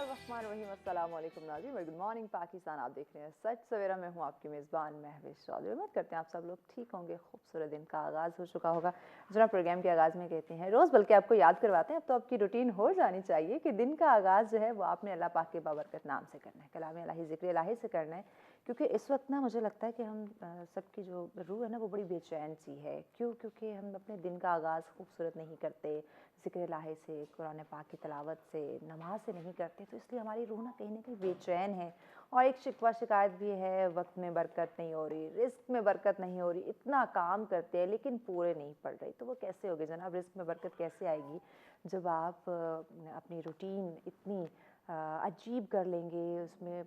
बिस्मिल्लाहिर्रहमानिर्रहीम, अस्सलाम वालेकुम नाज़रीन, गुड मॉर्निंग पाकिस्तान। आप देख रहे हैं सच सवेरा में हूँ आपकी मेज़बान महविश चौधरी। उम्मीद करते हैं आप सब लोग ठीक होंगे। खूबसूरत दिन का आगाज़ हो चुका होगा। जनाब प्रोग्राम के आगाज़ में कहते हैं रोज़, बल्कि आपको याद करवाते हैं, अब तो आपकी रूटीन हो जानी चाहिए कि दिन का आगाज़ जो है वो आपने अल्लाह पाक के बाबरकत नाम से करना है, कलाम इलाही, ज़िक्र इलाही से करना है। क्योंकि इस वक्त ना मुझे लगता है कि हम सबकी जो रूह है ना वो बड़ी बेचैन सी है। क्यों? क्योंकि हम अपने दिन का आगाज़ खूबसूरत नहीं करते, ज़िक्र इलाही से, कुरान पाक की तिलावत से, नमाज से नहीं करते, तो इसलिए हमारी रूह ना कहीं बेचैन है। और एक शिकवा शिकायत भी है, वक्त में बरकत नहीं हो रही, रिस्क में बरकत नहीं हो रही। इतना काम करते हैं लेकिन पूरे नहीं पड़ रही, तो वो कैसे होगी जनाब? रिस्क में बरकत कैसे आएगी जब आप अपनी रूटीन इतनी अजीब कर लेंगे, उसमें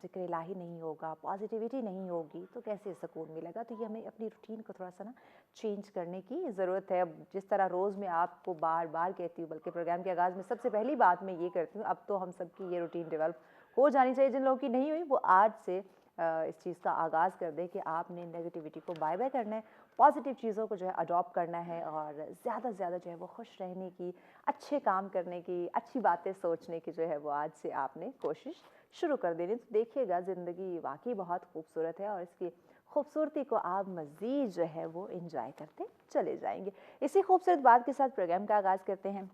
ज़िक्र इलाही नहीं होगा, पॉजिटिविटी नहीं होगी, तो कैसे सुकून मिलेगा? तो ये हमें अपनी रूटीन को थोड़ा सा ना चेंज करने की ज़रूरत है। अब जिस तरह रोज़ मैं आपको बार बार कहती हूँ, बल्कि प्रोग्राम के आगाज़ में सबसे पहली बात मैं ये करती हूँ, अब तो हम सबकी ये रूटीन डेवलप हो जानी चाहिए। जिन लोगों की नहीं हुई वो आज से इस चीज़ का आगाज़ कर दें कि आपने नेगेटिविटी को बाय बाय करना है, पॉजिटिव चीज़ों को जो है अडॉप्ट करना है, और ज़्यादा से ज़्यादा जो है वो खुश रहने की, अच्छे काम करने की, अच्छी बातें सोचने की जो है वो आज से आपने कोशिश शुरू कर देनी। तो देखिएगा ज़िंदगी वाकई बहुत खूबसूरत है और इसकी खूबसूरती को आप मज़ीद जो है वो इंजॉय करते चले जाएंगे। इसी खूबसूरत बात के साथ प्रोग्राम का आगाज़ करते हैं।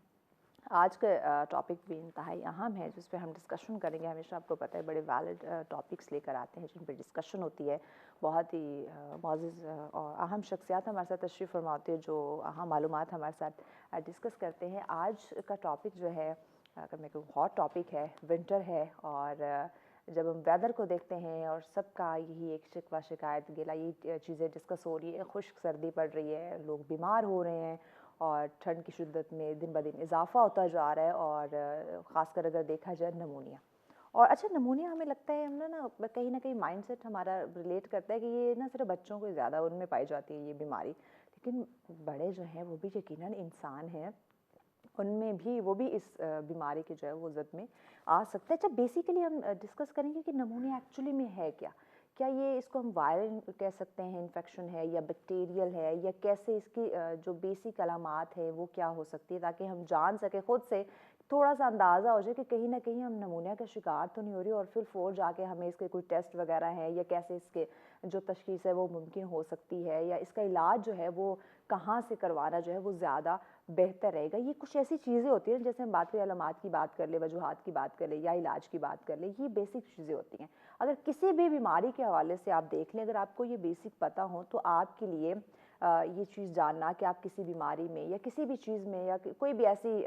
आज का टॉपिक भी इंतहाई अहम है जिस पे हम डिस्कशन करेंगे। हमेशा आपको पता है बड़े वैलिड टॉपिक्स लेकर आते हैं जिन पे डिस्कशन होती है। बहुत ही मुअज़्ज़ज़ और अहम शख्सियात हमारे साथ तशरीफ़ फरमा होती है जो अहम मालूमात हमारे साथ डिस्कस करते हैं। आज का टॉपिक जो है, अगर मैं कहूँ हॉट टॉपिक है, विंटर है। और जब हम वेदर को देखते हैं और सबका यही एक शिकवा शिकायत गिला यही चीज़ें डिस्कस हो रही है, खुश्क सर्दी पड़ रही है, लोग बीमार हो रहे हैं और ठंड की शिद्दत में दिन ब दिन इजाफा होता जा रहा है। और ख़ासकर अगर देखा जाए नमूनिया, और अच्छा नमूनिया हमें लगता है हम ना कहीं माइंडसेट हमारा रिलेट करता है कि ये ना सिर्फ बच्चों को ज़्यादा उनमें पाई जाती है ये बीमारी, लेकिन बड़े जो हैं वो भी यकीनन इंसान हैं, उनमें भी वो भी इस बीमारी के जो है वो ज़द में आ सकते हैं। अच्छा बेसिकली हम डिस्कस करेंगे कि नमूनिया एक्चुअली में है क्या। क्या ये इसको हम वायरल कह सकते हैं, इन्फेक्शन है, या बैक्टीरियल है, या कैसे इसकी जो बेसिक अलामात है वो क्या हो सकती है, ताकि हम जान सकें खुद से, थोड़ा सा अंदाज़ा हो जाए कि कहीं ना कहीं हम नमूनिया का शिकार तो नहीं हो रही, और फिर फोर जाके हमें इसके कोई टेस्ट वगैरह है, या कैसे इसके जो तशखीस है वो मुमकिन हो सकती है, या इसका इलाज जो है वो कहाँ से करवाना जो है वो ज़्यादा बेहतर रहेगा। ये कुछ ऐसी चीज़ें होती हैं, जैसे हम बात करें अलामात की बात कर ले, वजूहात की बात कर ले, या इलाज की बात कर ले, ये बेसिक चीज़ें होती हैं। अगर किसी भी बीमारी के हवाले से आप देख लें, अगर आपको ये बेसिक पता हो तो आपके लिए ये चीज़ जानना कि आप किसी बीमारी में या किसी भी चीज़ में, या कोई भी ऐसी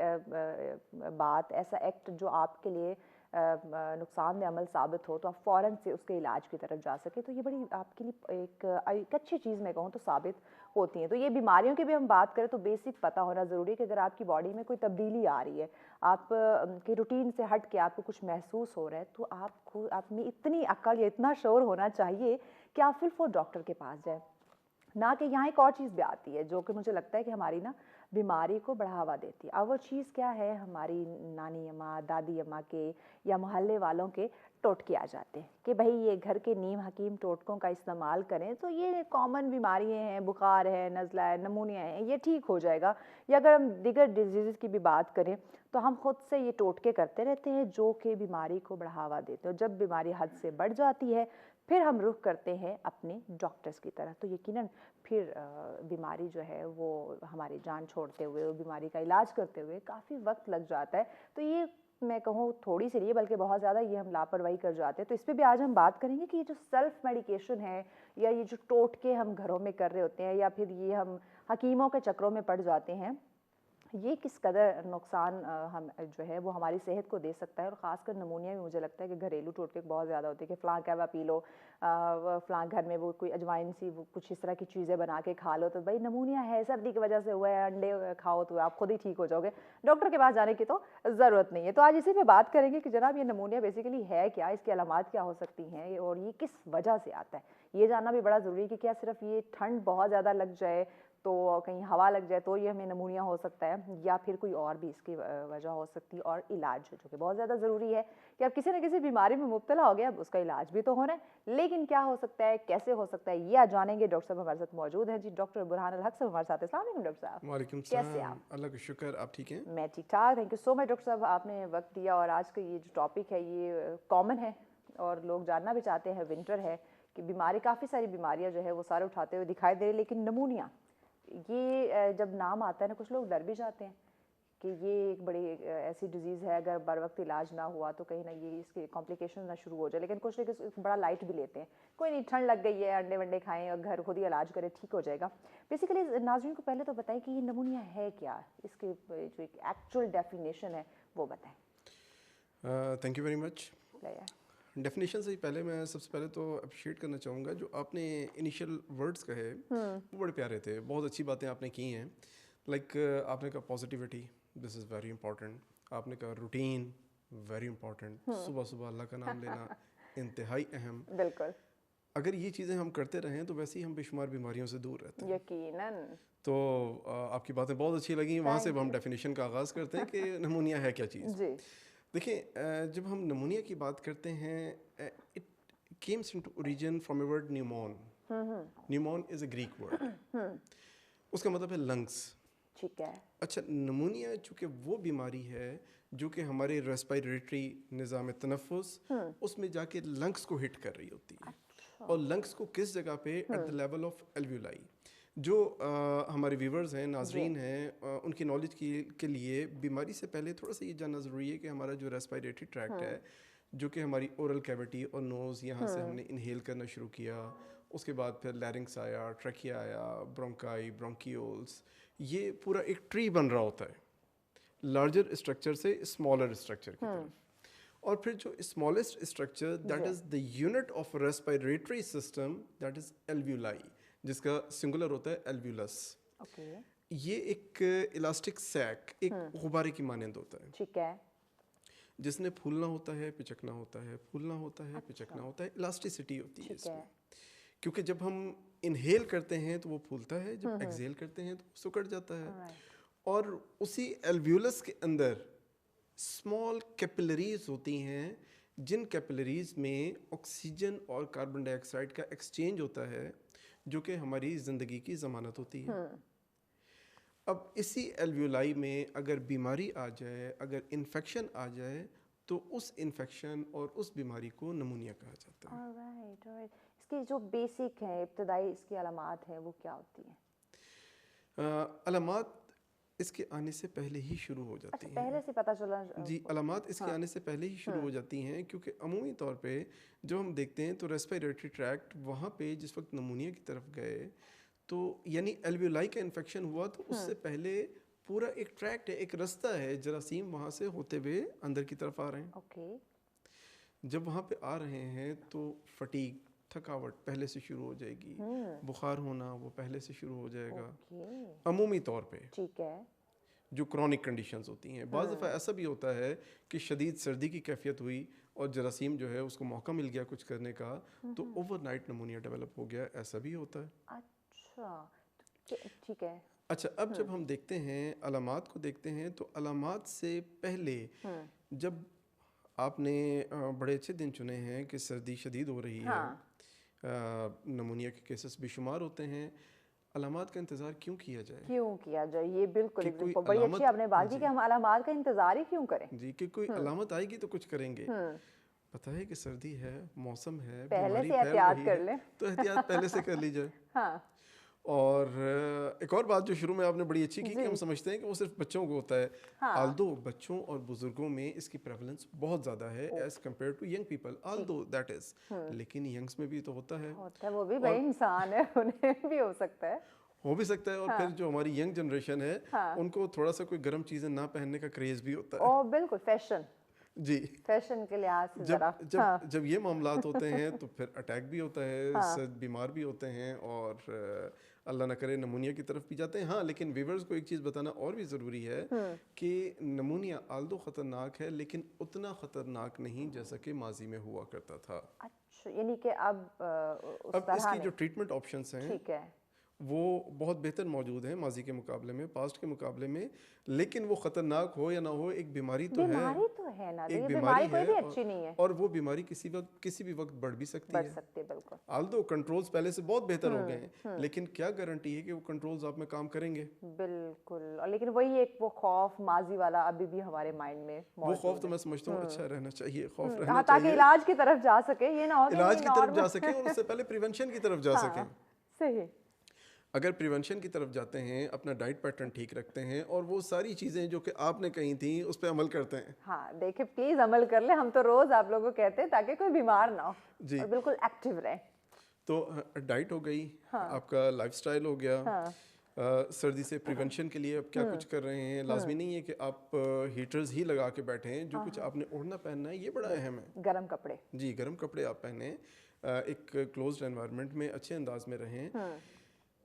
बात, ऐसा एक्ट जो आपके लिए नुकसानदेह अमल साबित हो, तो आप फ़ौरन से उसके इलाज की तरफ जा सके, तो ये बड़ी आपके लिए एक अच्छी चीज़ मैं कहूँ तो साबित होती हैं। तो ये बीमारियों की भी हम बात करें तो बेसिक पता होना ज़रूरी है कि अगर आपकी बॉडी में कोई तब्दीली आ रही है, आप की रूटीन से हट के आपको कुछ महसूस हो रहा है, तो आपको आप में इतनी अक्ल या इतना शौर होना चाहिए कि आप फिर वो डॉक्टर के पास जाए। ना कि यहाँ एक और चीज़ भी आती है जो कि मुझे लगता है कि हमारी ना बीमारी को बढ़ावा देती है। अब वो चीज़ क्या है, हमारी नानी अम्मा, दादी अम्मा के या मोहल्ले वालों के टोटके आ जाते हैं कि भाई ये घर के नीम हकीम टोटकों का इस्तेमाल करें तो ये कॉमन बीमारियाँ हैं, बुखार है, नज़ला है, नमूनिया है, ये ठीक हो जाएगा। या अगर हम दीगर डिजीज़ की भी बात करें तो हम खुद से ये टोटके करते रहते हैं जो कि बीमारी को बढ़ावा देते हैं। जब बीमारी हद से बढ़ जाती है फिर हम रुख करते हैं अपने डॉक्टर्स की तरफ, तो यकीनन फिर बीमारी जो है वो हमारी जान छोड़ते हुए, वो बीमारी का इलाज करते हुए काफ़ी वक्त लग जाता है। तो ये मैं कहूँ थोड़ी सी नहीं बल्कि बहुत ज़्यादा ये हम लापरवाही कर जाते हैं। तो इस पे भी आज हम बात करेंगे कि ये जो सेल्फ मेडिकेशन है, या ये जो टोटके हम घरों में कर रहे होते हैं, या फिर ये हम हकीमों के चक्रों में पड़ जाते हैं, ये किस कदर नुकसान हम जो है वो हमारी सेहत को दे सकता है। और ख़ासकर नमूनिया में मुझे लगता है कि घरेलू टोटके बहुत ज़्यादा होते हैं कि फ़लाँ कहवा पी लो, फ़लाँ घर में वो कोई अजवाइन सी वो कुछ इस तरह की चीज़ें बना के खा लो, तो भाई नमूनिया है, सर्दी की वजह से हुआ है, अंडे खाओ तो आप खुद ही ठीक हो जाओगे, डॉक्टर के पास जाने की तो ज़रूरत नहीं है। तो आज इसी पे बात करेंगे कि जनाब ये नमूनिया बेसिकली है क्या, इसकी अलामात क्या हो सकती हैं, और ये किस वजह से आता है। ये जानना भी बड़ा ज़रूरी है कि क्या सिर्फ ये ठंड बहुत ज़्यादा लग जाए تو کہیں ہوا لگ جائے تو یہ ہمیں نمونیا ہو سکتا ہے, یا پھر کوئی اور بھی اس کی وجہ ہو سکتی ہے. اور علاج جو کہ بہت زیادہ ضروری ہے کہ اب کسی نہ کسی بیماری میں مبتلا ہو گیا, اب اس کا علاج بھی تو ہونا ہے, لیکن کیا ہو سکتا ہے, کیسے ہو سکتا ہے, یہ آج جانیں گے. ڈاکٹر صاحب ہمارے ساتھ موجود ہیں جی, ڈاکٹر برہان الحق صاحب ہمارے ساتھ. السلام علیکم ڈاکٹر صاحب. وعلیکم کیسے السلام. آپ؟ اللہ کا شکر, آپ ٹھیک ہیں؟ میں ٹھیک ٹھاک, thank you so much doctor صاحب, آپ نے وقت دیا. اور آج کا یہ جو ٹاپک ہے یہ کامن ہے اور لوگ جاننا بھی چاہتے ہیں. ونٹر ہے کہ بیماری, کافی ساری بیماریاں جو ہے وہ سارے اٹھاتے ہوئے دکھائی دے رہی, لیکن نمونیا یہ جب نام آتا ہے نا, کچھ لوگ ڈر بھی جاتے ہیں کہ یہ ایک بڑی ایسی ڈیزیز ہے, اگر بر وقت علاج نہ ہوا تو کہیں نہ یہ اس کے کمپلیکیشن نہ شروع ہو جائے. لیکن کچھ لوگ اس بڑا لائٹ بھی لیتے ہیں, کوئی نہیں, ٹھنڈ لگ گئی ہے, انڈے ونڈے کھائیں اور گھر خود ہی علاج کریں, ٹھیک ہو جائے گا. بیسیکلی ناظرین کو پہلے تو بتائیں کہ یہ نمونیا ہے کیا, اس کی جو ایک ایکچوئل ڈیفینیشن ہے وہ بتائیں. Thank you very much. Definition سے پہلے میں سب سے پہلے تو اپریشیٹ کرنا چاہوں گا جو آپ نے انیشیل ورڈز کہے وہ بڑے پیارے تھے, بہت اچھی باتیں آپ نے کی ہیں. لائک آپ نے کہا positivity, this is very important. آپ نے کہا روٹین, ویری امپورٹنٹ. صبح صبح اللہ کا نام لینا انتہائی اہم. بالکل, اگر یہ چیزیں ہم کرتے رہیں تو ویسے ہی ہم بے شمار بیماریوں سے دور رہتے ہیں. یقیناً. تو آپ کی باتیں بہت اچھی لگیں. وہاں سے ہم ڈیفینیشن کا آغاز کرتے ہیں کہ نمونیا ہے کیا چیز. جی دیکھیں, جب ہم نمونیا کی بات کرتے ہیں, it comes into origin from a word pneumon. Pneumon is a Greek word, اس کا مطلب ہے لنگس. ٹھیک ہے. اچھا, نمونیا چونکہ وہ بیماری ہے جو کہ ہمارے ریسپائریٹری نظام تنفس اس میں جا کے لنگس کو ہٹ کر رہی ہوتی ہے. اور لنگس کو کس جگہ پہ, ایٹ دا لیول آف الویولائی. جو ہمارے ویورز ہیں, ناظرین ہیں, ان کی نالج کے لیے بیماری سے پہلے تھوڑا سا یہ جاننا ضروری ہے کہ ہمارا جو ریسپائریٹری ٹریکٹ ہے, جو کہ ہماری اورل کیویٹی اور نوز, یہاں سے ہم نے انہیل کرنا شروع کیا, اس کے بعد پھر لیرنگس آیا, ٹریکیا آیا, برونکائی, برونکیولز, یہ پورا ایک ٹری بن رہا ہوتا ہے لارجر اسٹرکچر سے اسمالر اسٹرکچر کی طرف. اور پھر جو smallest structure, that is the unit of respiratory system, that is alveoli, جس کا سنگولر ہوتا ہے الویولس. یہ ایک الاسٹک سیک, ایک غبارے کی مانند ہوتا ہے. ٹھیک ہے. جس نے پھولنا ہوتا ہے, پچکنا ہوتا ہے, پھولنا ہوتا ہے, پچکنا ہوتا ہے. الاسٹیسٹی ہوتی ہے اس میں, کیونکہ جب ہم انہیل کرتے ہیں تو وہ پھولتا ہے, جب ایکسیل کرتے ہیں تو وہ سکڑ جاتا ہے. اور اسی الویولس کے اندر اسمال کیپلریز ہوتی ہیں, جن کیپلریز میں آکسیجن اور کاربن ڈائی آکسائڈ کا ایکسچینج ہوتا ہے, جو کہ ہماری زندگی کی ضمانت ہوتی ہے. اب اسی الویولائی میں اگر بیماری آ جائے, اگر انفیکشن آ جائے, تو اس انفیکشن اور اس بیماری کو نمونیا کہا جاتا ہے. اس کی جو بیسک ہیں, ابتدائی اس کی علامات ہیں, وہ کیا ہوتی ہیں؟ علامات اس کے آنے سے پہلے ہی شروع ہو جاتی ہیں. پہلے سے پتہ چلا. جی, علامات اس کے آنے سے پہلے ہی شروع ہو جاتی ہیں, کیونکہ عمومی طور پہ جو ہم دیکھتے ہیں تو ریسپائریٹری ٹریکٹ وہاں پہ جس وقت نمونیا کی طرف گئے, تو یعنی الویولائی کا انفیکشن ہوا, تو اس سے پہلے پورا ایک ٹریکٹ ہے, ایک رستہ ہے, جراثیم وہاں سے ہوتے ہوئے اندر کی طرف آ رہے ہیں. جب وہاں پہ آ رہے ہیں تو فٹیگ, تھکاوٹ پہلے سے شروع ہو جائے گی, بخار ہونا وہ پہلے سے شروع ہو جائے گا عمومی طور پہ. ٹھیک ہے. جو کرونک کنڈیشنز ہوتی ہیں, بعض دفعہ ایسا بھی ہوتا ہے کہ شدید سردی کی کیفیت ہوئی اور جراثیم جو ہے اس کو موقع مل گیا کچھ کرنے کا, تو اوور نائٹ نمونیا ڈیولپ ہو گیا, ایسا بھی ہوتا ہے. اچھا, ٹھیک ہے. اچھا, اب جب ہم دیکھتے ہیں علامات کو دیکھتے ہیں, تو علامات سے پہلے جب آپ نے بڑے اچھے دن چنے ہیں کہ سردی شدید ہو رہی ہے, نمونیا کے کیسز بے شمار ہوتے ہیں, علامات کا انتظار کیوں کیا جائے؟ یہ بالکل بڑی اچھی آپ نے بات کی کہ ہم علامات کا انتظار ہی کیوں کریں. جی, کہ کوئی علامت آئے گی تو کچھ کریں گے. پتہ ہے کہ سردی ہے, موسم ہے, پہلے بیماری سے پھیل احتیاط رہی کر ہے, لیں, تو احتیاط پہلے سے کر لی جائے. اور ایک اور بات جو شروع میں آپ نے بڑی اچھی کی کہ ہم سمجھتے ہیں کہ وہ صرف بچوں کو ہوتا ہے, آلدو بچوں اور بزرگوں میں اس کی پریولنس بہت زیادہ ہے as compared to young people, although that is, لیکن ینگس میں بھی تو ہوتا ہے. وہ بھی بھائی انسان ہے, انہیں بھی ہو سکتا ہے. ہو بھی سکتا ہے. اور پھر جو ہماری ینگ جنریشن ہے, ان کو تھوڑا سا کوئی گرم چیزیں نہ پہننے کا کریز بھی ہوتا ہے. بالکل, فیشن. جی, فیشن کے لحاظ سے ذرا جب یہ معاملات ہوتے ہیں تو پھر اٹیک بھی ہوتا ہے, بیمار بھی ہوتے ہیں, اور اللہ نہ کرے نمونیا کی طرف بھی جاتے ہیں. ہاں, لیکن ویورز کو ایک چیز بتانا اور بھی ضروری ہے کہ نمونیا آلدو خطرناک ہے, لیکن اتنا خطرناک نہیں جیسا کہ ماضی میں ہوا کرتا تھا. اچھا, یعنی کہ اب اس کی جو ٹریٹمنٹ آپشنس ہیں, ٹھیک ہے, वो बहुत बेहतर मौजूद हैं माजी के मुकाबले में, पास्ट के मुकाबले में, लेकिन वो ख़तरनाक हो या ना हो, एक बीमारी तो है, बीमारी तो है ना, एक ये बीमारी कोई भी है अच्छी नहीं है, और वो बीमारी किसी भी वक्त बढ़ भी सकती बढ़ है। सकती है बिल्कुल। आल्दो कंट्रोल्स पहले से बहुत बेहतर हो गए हैं, लेकिन क्या गारंटी है कि वो कंट्रोल्स आप में काम करेंगे? बिल्कुल। और लेकिन वही एक वो खौफ माजी वाला अभी भी हमारे माइंड में वो मौजूद खौफ तो मैं समझता हूँ अच्छा रहना चाहिए, खौफ रहना हाँ, ताकि चाहिए, इलाज की तरफ जा सके, ये ना हो कि इलाज की तरफ जा नॉर्मल सके और उससे पहले प्रिवेंशन की तरफ जा सकें। सही। अगर प्रिवेंशन की तरफ जाते हैं, अपना डाइट पैटर्न ठीक रखते हैं और वो सारी चीज़ें जो कि आपने कही थी उस पर अमल करते हैं। हाँ, देखिए प्लीज अमल कर ले, हम तो रोज आप लोगों को कहते हैं ताकि कोई बीमार ना हो जी। और बिल्कुल एक्टिव रहे। तो डाइट हो गई, आपका लाइफस्टाइल हो गया, सर्दी से प्रिवेंशन के लिए आप क्या कुछ कर रहे हैं। लाजमी नहीं है कि आप हीटर्स ही लगा के बैठे हैं, जो कुछ आपने ओढ़ना पहनना है ये बड़ा अहम है। गर्म कपड़े, जी, गर्म कपड़े आप पहने, एक क्लोज्ड एनवायरनमेंट में अच्छे अंदाज में रहें,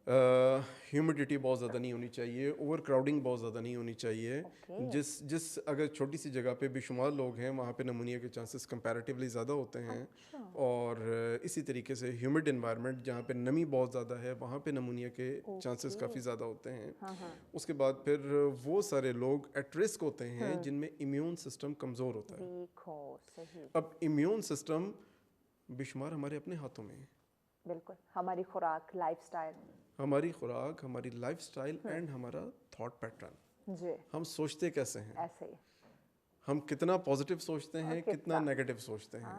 ह्यूमिडिटी बहुत ज़्यादा नहीं होनी चाहिए, ओवर क्राउडिंग बहुत ज़्यादा नहीं होनी चाहिए। जिस अगर छोटी सी जगह पे बेशुमार लोग हैं वहाँ पे नमूनिया के चांसेस कंपैरेटिवली ज़्यादा होते हैं। और इसी तरीके से ह्यूमिड एनवायरनमेंट जहाँ पे नमी बहुत ज़्यादा है वहाँ पे नमूनिया के चांसेस काफ़ी ज़्यादा होते हैं। उसके बाद फिर वो सारे लोग एट रिस्क होते हैं जिनमें इम्यून सिस्टम कमज़ोर होता है। अब इम्यून सिस्टम बेशुमार हमारे अपने हाथों में है। बिल्कुल, हमारी खुराक, लाइफस्टाइल एंड हमारा थॉट पैटर्न। जी, हम सोचते कैसे हैं, ऐसे ही हम कितना पॉजिटिव सोचते हैं, कितना नेगेटिव सोचते हैं,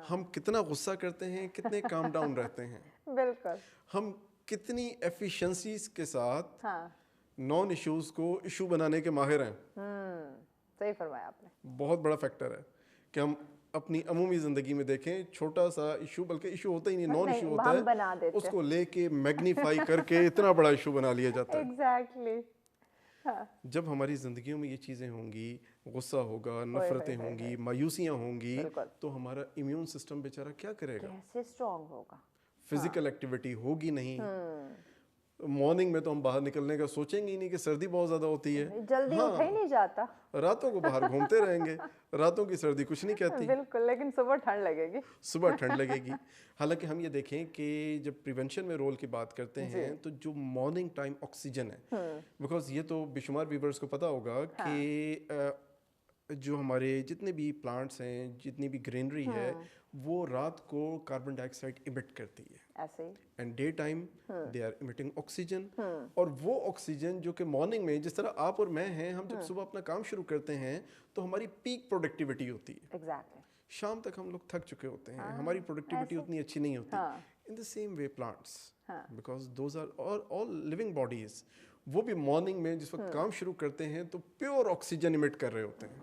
हम कितना गुस्सा करते हैं, कितने काम डाउन रहते हैं, बिल्कुल, हम कितनी एफिशिएंसीज के साथ नॉन इश्यूज को इशू बनाने के माहिर हैं। सही फरमाया आपने। बहुत बड़ा फैक्टर है कि हम अपनी अमूमी ज़िंदगी में देखें, छोटा सा इशू, बल्कि इशू होता ही नहीं, नॉन इशू होता है, उसको लेके मैग्नीफाई करके इतना बड़ा इशू बना लिया जाता है। एग्जैक्टली। जब हमारी ज़िंदगियों में ये चीज़ें होंगी, गुस्सा होगा, नफरतें होंगी, मायूसियाँ होंगी, तो हमारा इम्यून सिस्टम बेचारा क्या करेगा? कैसे स्ट्रॉन्ग होगा? फिजिकल एक्टिविटी होगी नहीं। मॉर्निंग में तो हम बाहर निकलने का सोचेंगे ही नहीं कि सर्दी बहुत ज़्यादा होती है, जल्दी उठा ही नहीं जाता, रातों को बाहर घूमते रहेंगे, रातों की सर्दी कुछ नहीं कहती। बिल्कुल, लेकिन सुबह ठंड लगेगी। सुबह ठंड लगेगी। हालांकि हम ये देखें कि जब प्रिवेंशन में रोल की बात करते हैं तो जो मॉर्निंग टाइम ऑक्सीजन है, बिकॉज ये तो बेशुमार व्यूअर्स को पता होगा कि जो हमारे जितने भी प्लांट्स हैं, जितनी भी ग्रीनरी है, वो रात को कार्बन डाइऑक्साइड इमिट करती है ऐसे ही, and day time they are emitting oxygen. और वो ऑक्सीजन जो कि मॉर्निंग में, जिस तरह आप और मैं हैं, हम जब सुबह अपना काम शुरू करते हैं तो हमारी पीक प्रोडक्टिविटी होती है। एग्जैक्टली। शाम तक हम लोग थक चुके होते हैं, हमारी प्रोडक्टिविटी उतनी अच्छी नहीं होती। In the same way plants, because those are all living bodies, वो भी मॉर्निंग में जिस वक्त काम शुरू करते हैं तो प्योर ऑक्सीजन इमिट कर रहे होते हैं।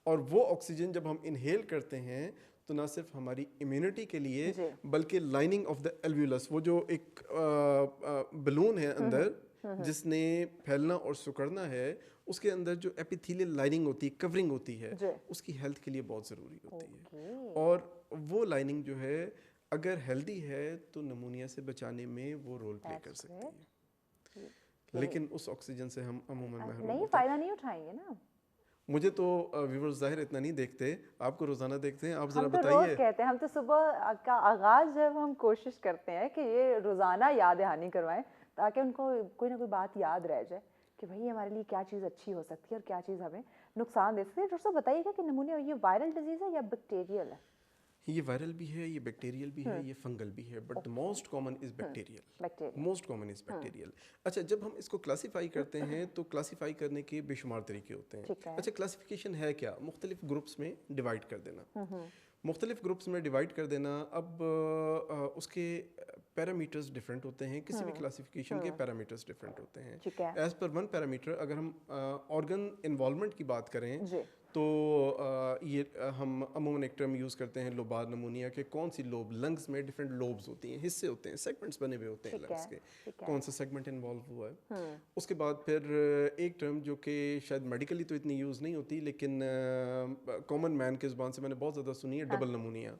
और वो ऑक्सीजन जब हम इनहेल करते हैं तो ना सिर्फ हमारी इम्यूनिटी के लिए बल्कि लाइनिंग ऑफ द एल्व्यूलस, वो जो एक बलून है अंदर जिसने फैलना और सिकुड़ना है, उसके अंदर जो एपिथेलियल लाइनिंग होती है, कवरिंग होती है, उसकी हेल्थ के लिए बहुत ज़रूरी होती है। और वो लाइनिंग जो है अगर हेल्दी है तो नमूनिया से बचाने में वो रोल प्ले कर सकती है। लेकिन उस ऑक्सीजन से हम अमूमन महरूम नहीं, फ़ायदा नहीं उठाएंगे ना। मुझे तो व्यूअर्स ज़ाहिर इतना नहीं देखते, आपको रोज़ाना देखते हैं, आप ज़रा हम तो बताइए। रोज़ कहते हैं, हम तो सुबह का आगाज़ जब हम कोशिश करते हैं कि ये रोज़ाना याद दहानी करवाएं ताकि उनको कोई ना कोई बात याद रह जाए कि भाई हमारे लिए क्या चीज़ अच्छी हो सकती है और क्या चीज़ हमें नुकसान दे सकती है। डॉक्टर साहब बताइएगा कि नमूनिया ये वायरल डिजीज़ है या बैक्टीरियल है? ये वायरल भी है, ये बैक्टीरियल भी है, ये फंगल भी है, but the most common is bacterial. Most common is bacterial. अच्छा, जब हम इसको क्लासीफाई करते हैं तो क्लासीफाई करने के बेशुमार तरीके होते हैं। अच्छा, क्लासिफिकेशन है क्या? मुख्तलिफ ग्रुप्स में डिवाइड कर देना, मुख्तलिफ ग्रुप्स में डिवाइड कर देना। अब उसके पैरामीटर्स डिफरेंट होते हैं, किसी भी क्लासिफिकेशन के पैरामीटर्स डिफरेंट होते हैं। एज पर वन पैरामीटर अगर हम ऑर्गन इन्वॉल्वमेंट की बात करें तो ये हम अमूमन एक टर्म यूज़ करते हैं लोबार नमूनिया के। कौन सी लोब? लंग्स में डिफरेंट लोब्स होती हैं, हिस्से होते हैं, सेगमेंट्स बने हुए होते हैं लंग्स के, कौन सा सेगमेंट इन्वॉल्व हुआ है। उसके बाद फिर एक टर्म जो कि शायद मेडिकली तो इतनी यूज़ नहीं होती लेकिन कॉमन मैन के ज़ुबान से मैंने बहुत ज़्यादा सुनी है, डबल नमूनिया।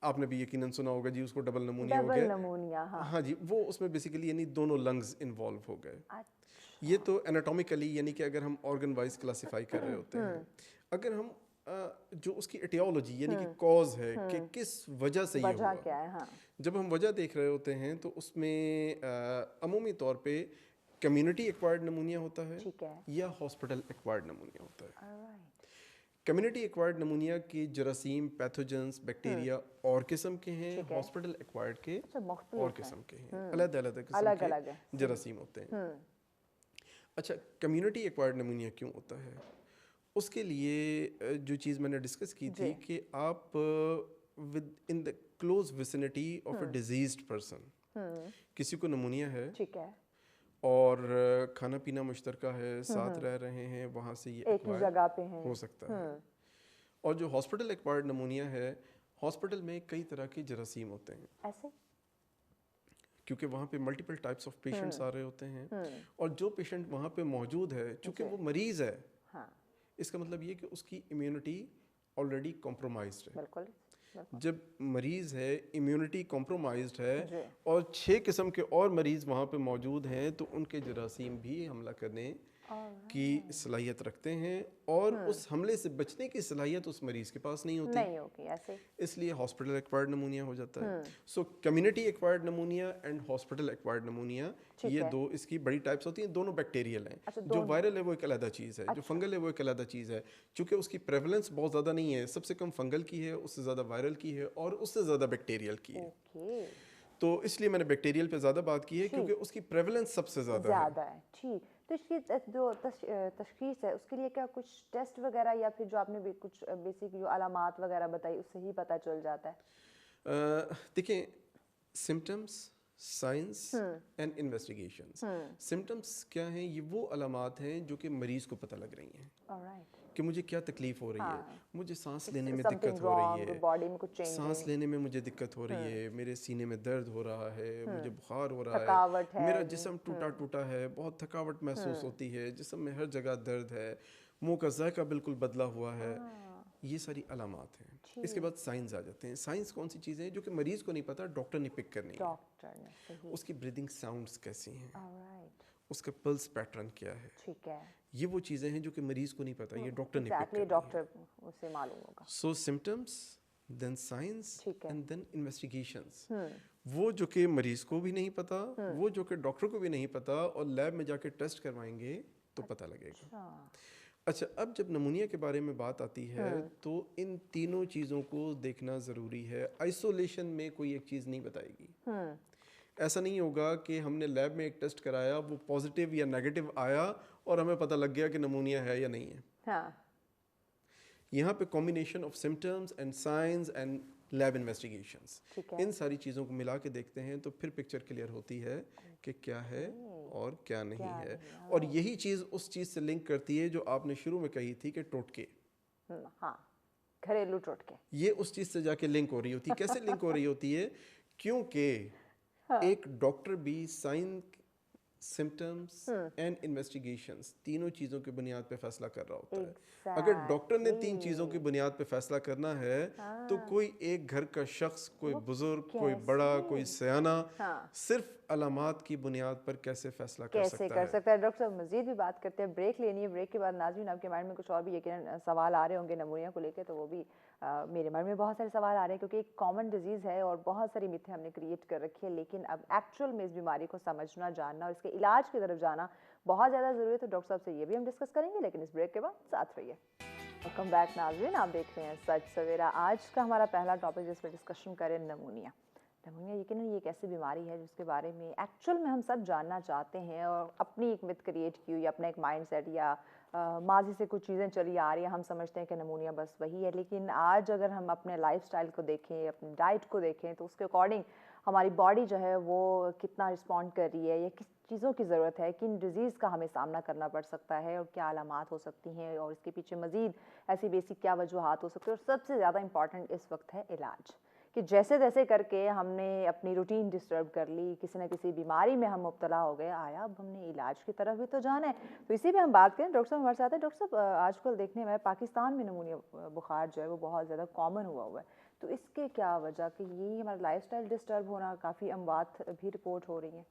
आपने भी यकीनन सुना होगा जी, उसको डबल नमूनिया हो गया। हाँ जी, वो उसमें बेसिकली यानी दोनों लंग्स इन्वॉल्व हो गए। ये तो एनाटॉमिकली यानी कि अगर हम ऑर्गन वाइज क्लासिफाई कर रहे होते हैं। अगर हम जो उसकी एटियोलॉजी यानी कि कॉज है कि किस वजह से ये वजह हुआ, क्या है। हाँ जब हम वजह देख रहे होते हैं तो उसमें अमूमी तौर पे कम्युनिटी एक्वायर्ड नमूनिया होता है ठीक है। या हॉस्पिटल एक्वायर्ड नमूनिया होता है। ऑलराइट। कम्युनिटी एक्वायर्ड नमूनिया के जरासीम, पैथोजेंस, बैक्टीरिया और किस्म के हैं, ठीक है। हॉस्पिटल एक्वायर्ड के अच्छा और मुख्तलिफ है। किस्म के हैं, अलग अलग किस्म अलग-अलग है। के जरासीम होते हैं। अच्छा, कम्युनिटी एक्वायर्ड नमूनिया क्यों होता है? उसके लिए जो चीज़ मैंने डिस्कस की थी कि आप with in the close vicinity of a diseased person, किसी को नमूनिया है, ठीक है, और खाना पीना मुश्तरका है, साथ रह रहे हैं, वहाँ से ये एक ही जगह पे हैं। हो सकता है। और जो हॉस्पिटल एक्वायर्ड नमूनिया है, हॉस्पिटल में कई तरह के जरासीम होते हैं, ऐसे क्योंकि वहाँ पे मल्टीपल टाइप्स ऑफ पेशेंट्स आ रहे होते हैं, और जो पेशेंट वहाँ पे मौजूद है, चूँकि वो मरीज़ है, हाँ इसका मतलब ये कि उसकी इम्यूनिटी ऑलरेडी कॉम्प्रोमाइज्ड है। बिल्कुल। जब मरीज़ है, इम्यूनिटी कॉम्प्रोमाइज्ड जी। है, और 6 किस्म के और मरीज़ वहाँ पे मौजूद हैं, तो उनके जरासीम भी हमला करने की सलाहियत रखते हैं, और उस हमले से बचने की सलाहियत उस मरीज़ के पास नहीं होती, ऐसे इसलिए हॉस्पिटल एक्वायर्ड नमूनिया हो जाता है। सो community acquired नमूनिया and hospital acquired नमूनिया, ये दो इसकी बड़ी टाइप्स होती हैं। दोनों बैक्टीरियल हैं। अच्छा, जो वायरल है वो एक अलग चीज़ है, जो फंगल है वो एक अलग चीज़ है। चूँकि उसकी प्रेवलेंस बहुत ज़्यादा नहीं है, सबसे कम फंगल की है, उससे ज़्यादा वायरल की है, और उससे ज़्यादा बैक्टीरियल की है। ओके, तो इसलिए मैंने बैक्टीरियल पे ज़्यादा बात की है, क्योंकि उसकी प्रेवलेंस सबसे ज़्यादा है। ठीक। तो इसकी जो तशखीस है उसके लिए क्या कुछ टेस्ट वगैरह, या फिर जो आपने भी कुछ बेसिक जो अलामात वगैरह बताई उससे ही पता चल जाता है? देखिए, symptoms, science and investigations. Symptoms क्या हैं? ये वो अलामात हैं जो कि मरीज़ को पता लग रही हैं ऑलराइट, कि मुझे क्या तकलीफ़ हो रही है, मुझे सांस लेने में समथिंग दिक्कत हो रही रॉन्ग, है, बॉडी में कुछ सांस चेंज, लेने में मुझे दिक्कत हो रही है, मेरे सीने में दर्द हो रहा है, मुझे बुखार हो रहा थकावट है, है, मेरा जिस्म टूटा टूटा है, बहुत थकावट महसूस होती है, जिस्म में हर जगह दर्द है, मुंह का जायका बिल्कुल बदला हुआ है। ये सारी अलामात हैं। इसके बाद साइंस आ जाते हैं। साइंस कौन सी चीज़ें हैं जो कि मरीज़ को नहीं पता, डॉक्टर ने पिक करनी है। डॉक्टर ने सही, उसकी ब्रीदिंग साउंड्स कैसी हैं, ऑलराइट, उसका पल्स पैटर्न क्या है, ठीक है, ये वो चीज़ें हैं जो कि मरीज़ को नहीं पता, ये डॉक्टर ने पिक एग्जैक्टली करनी है। डॉक्टर उसे मालूम होगा। सो सिम्टम्स, देन साइंस ठीक है। And then investigations. वो जो कि मरीज़ को भी नहीं पता, वो जो कि डॉक्टर को भी नहीं पता, और लैब में जाके टेस्ट करवाएंगे तो पता लगेगा। अच्छा, अब जब नमूनिया के बारे में बात आती है तो इन तीनों चीज़ों को देखना ज़रूरी है। आइसोलेशन में कोई एक चीज़ नहीं बताएगी। ऐसा नहीं होगा कि हमने लैब में एक टेस्ट कराया, वो पॉजिटिव या नेगेटिव आया और हमें पता लग गया कि नमूनिया है या नहीं है। हाँ, यहाँ पे combination of symptoms and science and lab investigations, ठीक है, इन सारी चीज़ों को मिला के देखते हैं तो फिर पिक्चर क्लियर होती है कि क्या है और क्या नहीं है। और यही चीज़ उस चीज़ से लिंक करती है जो आपने शुरू में कही थी कि टोटके, हाँ, घरेलू टोटके, ये उस चीज़ से जाके लिंक हो रही होती है। कैसे लिंक हो रही होती है? क्योंकि एक डॉक्टर भी साइन, सिम्टम्स एंड इन्वेस्टिगेशंस, तीनों चीज़ों की बुनियाद पे फैसला कर रहा होता है। अगर डॉक्टर ने 3 चीज़ों की बुनियाद पे फैसला करना है तो कोई एक घर का शख्स, कोई बुजुर्ग, कोई बड़ा, कोई सयाना, सिर्फ अलामात की बुनियाद पर कैसे फैसला कर सकता है? डॉक्टर साहब मजीद भी बात करते हैं, ब्रेक लेनी है। ब्रेक के बाद नाज़रीन आपके माइंड में कुछ और भी यकीनन सवाल आ रहे होंगे नमूनिया को लेकर, तो वो भी मेरे माइंड में बहुत सारे सवाल आ रहे हैं, क्योंकि एक कॉमन डिजीज़ है और बहुत सारी मिथें हमने क्रिएट कर रखी है, लेकिन अब एक्चुअल में इस बीमारी को समझना, जानना और इसके इलाज की तरफ जाना बहुत ज़्यादा ज़रूरी है। तो डॉक्टर साहब से ये भी हम डिस्कस करेंगे, लेकिन इस ब्रेक के बाद साथ रहिए। वेलकम बैक नाज़रीन, आप देख रहे हैं सच सवेरा। आज का हमारा पहला टॉपिक जिस पर डिस्कशन करें, नमूनिया। नमूनिया यकीनन ये एक ऐसी बीमारी है जिसके बारे में एक्चुअल में हम सब जानना चाहते हैं, और अपनी एक मिथ क्रिएट की हुई, अपना एक माइंड सेट या माजी से कुछ चीज़ें चली आ रही हैं, हम समझते हैं कि नमूनिया बस वही है। लेकिन आज अगर हम अपने लाइफस्टाइल को देखें, अपनी डाइट को देखें, तो उसके अकॉर्डिंग हमारी बॉडी जो है वो कितना रिस्पॉन्ड कर रही है, या किस चीज़ों की ज़रूरत है, किन डिजीज़ का हमें सामना करना पड़ सकता है, और क्या अलामात हो सकती हैं, और इसके पीछे मज़ीद ऐसी बेसिक क्या वजूहात हो सकती है। और सबसे ज़्यादा इंपॉर्टेंट इस वक्त है इलाज, कि जैसे तैसे करके हमने अपनी रूटीन डिस्टर्ब कर ली, किसी न किसी बीमारी में हम मुब्तला हो गए, आया अब हमने इलाज की तरफ भी तो जाना है। तो इसी पे हम बात करें। डॉक्टर साहब हमारे साथ है। डॉक्टर साहब, आजकल देखने में पाकिस्तान में नमूनिया बुखार जो है वो बहुत ज़्यादा कॉमन हुआ है, तो इसके क्या वजह कि यही हमारा लाइफस्टाइल डिस्टर्ब होना, काफ़ी अमवात भी रिपोर्ट हो रही हैं?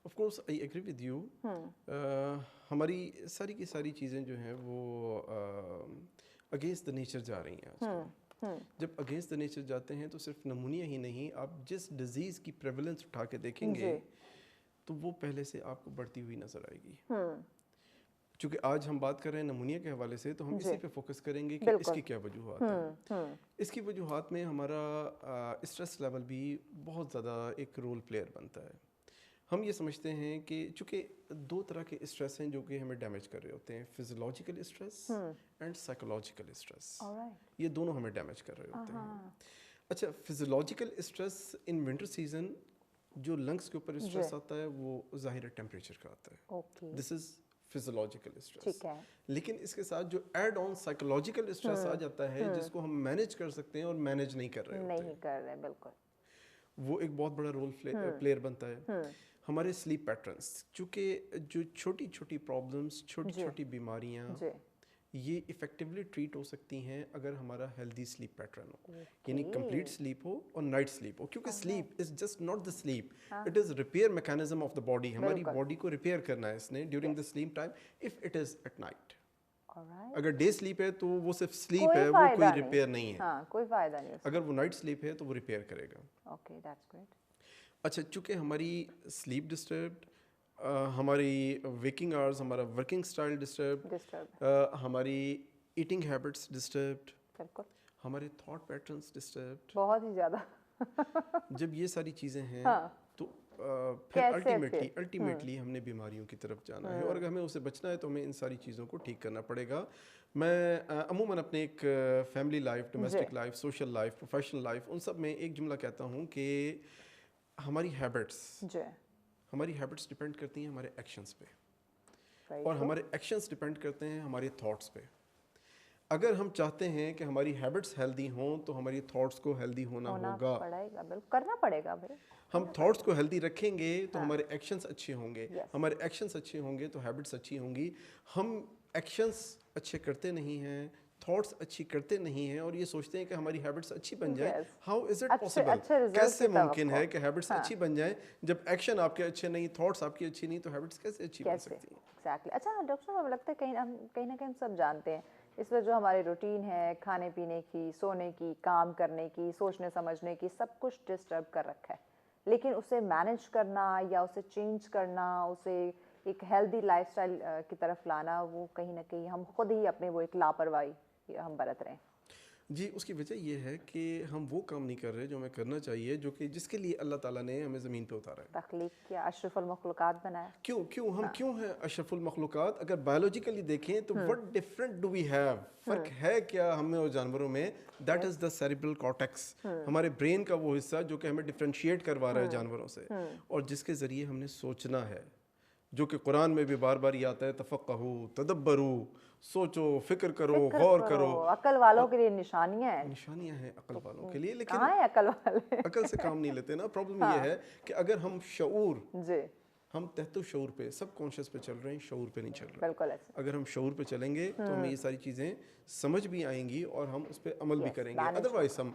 Of course I agree with you. हमारी सारी की सारी चीज़ें जो हैं वो अगेंस्ट द नेचर जा रही हैं आजकल। जब अगेंस्ट द नेचर जाते हैं तो सिर्फ नमूनिया ही नहीं, आप जिस डिजीज़ की प्रेवलेंस उठा के देखेंगे तो वो पहले से आपको बढ़ती हुई नजर आएगी। चूँकि आज हम बात कर रहे हैं नमूनिया के हवाले से, तो हम इसी पे फोकस करेंगे कि इसकी क्या वजूहात हैं। इसकी वजूहात में हमारा स्ट्रेस लेवल भी बहुत ज़्यादा एक रोल प्लेयर बनता है। हम ये समझते हैं कि चूँकि दो तरह के स्ट्रेस हैं जो कि हमें डैमेज कर रहे होते हैं, physiological stress and psychological stress. ये दोनों हमें डैमेज कर रहे होते हैं। अच्छा, physiological stress in winter season जो लंग्स के ऊपर स्ट्रेस आता है वो ज़ाहिर टेम्परेचर का आता है। This is physiological stress. लेकिन इसके साथ जो एड ऑन साइकोलॉजिकल स्ट्रेस आ जाता है जिसको हम मैनेज कर सकते हैं और मैनेज नहीं कर रहे होते हैं, बिल्कुल, वो एक बहुत बड़ा रोल प्लेयर बनता है। हमारे स्लीप पैटर्न्स, चूँकि जो छोटी छोटी प्रॉब्लम्स, छोटी छोटी बीमारियाँ, ये इफ़ेक्टिवली ट्रीट हो सकती हैं अगर हमारा हेल्दी स्लीप पैटर्न हो, यानी कंप्लीट स्लीप हो और नाइट स्लीप हो। क्योंकि sleep is just not the sleep, it is repair mechanism of the body. हमारी बॉडी को रिपेयर करना है इसने during the sleep time, if it is at night. अगर डे स्लीप है तो वो सिर्फ स्लीप है, वो कोई रिपेयर नहीं है। कोई फायदा नहीं। अगर वो नाइट स्लीप है तो वो रिपेयर करेगा। Okay, that's great. अच्छा, चूँकि हमारी स्लीप डिस्टर्ब्ड, हमारी वेकिंग आवर्स, हमारा वर्किंग स्टाइल डिस्टर्ब्ड, हमारी ईटिंग हैबिट्स डिस्टर्ब्ड, बिल्कुल, हमारे थॉट पैटर्न्स डिस्टर्ब्ड, बहुत ही ज़्यादा। जब ये सारी चीज़ें हैं तो फिर अल्टीमेटली हमने बीमारियों की तरफ जाना है, और अगर हमें उससे बचना है तो हमें इन सारी चीज़ों को ठीक करना पड़ेगा। मैं अमूमन अपने एक family life, domestic life, social life, professional life, उन सब में एक जुमला कहता हूँ कि हमारी हैबिट्स डिपेंड करती हैं हमारे एक्शंस पे, और हमारे एक्शंस डिपेंड करते हैं हमारे थॉट्स पे। अगर हम चाहते हैं कि हमारी हैबिट्स हेल्दी हों तो हमारी थॉट्स को हेल्दी होना होगा, करना पड़ेगा भाई। हम थॉट्स को हेल्दी रखेंगे तो हमारे एक्शंस अच्छे होंगे, हमारे एक्शंस अच्छे होंगे तो हैबिट्स अच्छी होंगी। हम एक्शंस अच्छे करते नहीं हैं, थॉट्स अच्छी करते नहीं हैं, और ये सोचते हैं कि हमारी हैबिट्स अच्छी बन जाए। How is it possible? कैसे मुमकिन है कि हैबिट्स अच्छी बन जाए जब एक्शन आपके अच्छे नहीं, थॉट्स आपकी अच्छी नहीं, तो हैबिट्स कैसे अच्छी बन सकती हैं? एग्जैक्टली। अच्छा डॉक्टर साहब, हमें लगता है कहीं ना कहीं हम सब जानते हैं इस वजह जो हमारी रूटीन है, खाने पीने की, सोने की, काम करने की, सोचने समझने की, सब कुछ डिस्टर्ब कर रखा है। लेकिन उसे मैनेज करना या उसे चेंज करना, उसे एक हेल्दी लाइफस्टाइल की तरफ लाना, वो कहीं ना कहीं हम खुद ही अपने वो एक लापरवाही हम बरत रहे हैं। जी, उसकी वजह ये है कि हम वो काम नहीं कर रहे जो हमें करना चाहिए, जो कि जिसके लिए अल्लाह ताला ने हमें ज़मीन पे उतारा है। तख्लीक किया, अशरफुल मखलूकात बनाया। क्यों हैं अशरफुल मखलूकात? अगर बायोलॉजिकली देखें तो what different do we have? फ़र्क है क्या हमें और जानवरों में? That is the cerebral cortex, हमारे ब्रेन का वो हिस्सा जो कि हमें डिफरेंशिएट करवा रहा है जानवरों से, और जिसके ज़रिए हमने सोचना है, जो कि कुरान में भी बार बार ये आता है, तफक्कहू, तदब्बरू, सोचो, फिक्र करो, गौर करो। अकल वालों के लिए निशानियां हैं अकल वालों के लिए, लेकिन कहाँ है अकल वाले? अकल से काम नहीं लेते ना। प्रॉब्लम ये है कि अगर हम हम तहतो शऊर पे, सब कॉन्शियस पे चल रहे हैं, शऊर पे नहीं चल रहे। बिल्कुल ऐसे। अगर हम शऊर पे चलेंगे तो हमें ये सारी चीज़ें समझ भी आएंगी और हम उस पर अमल भी करेंगे। अदरवाइज हम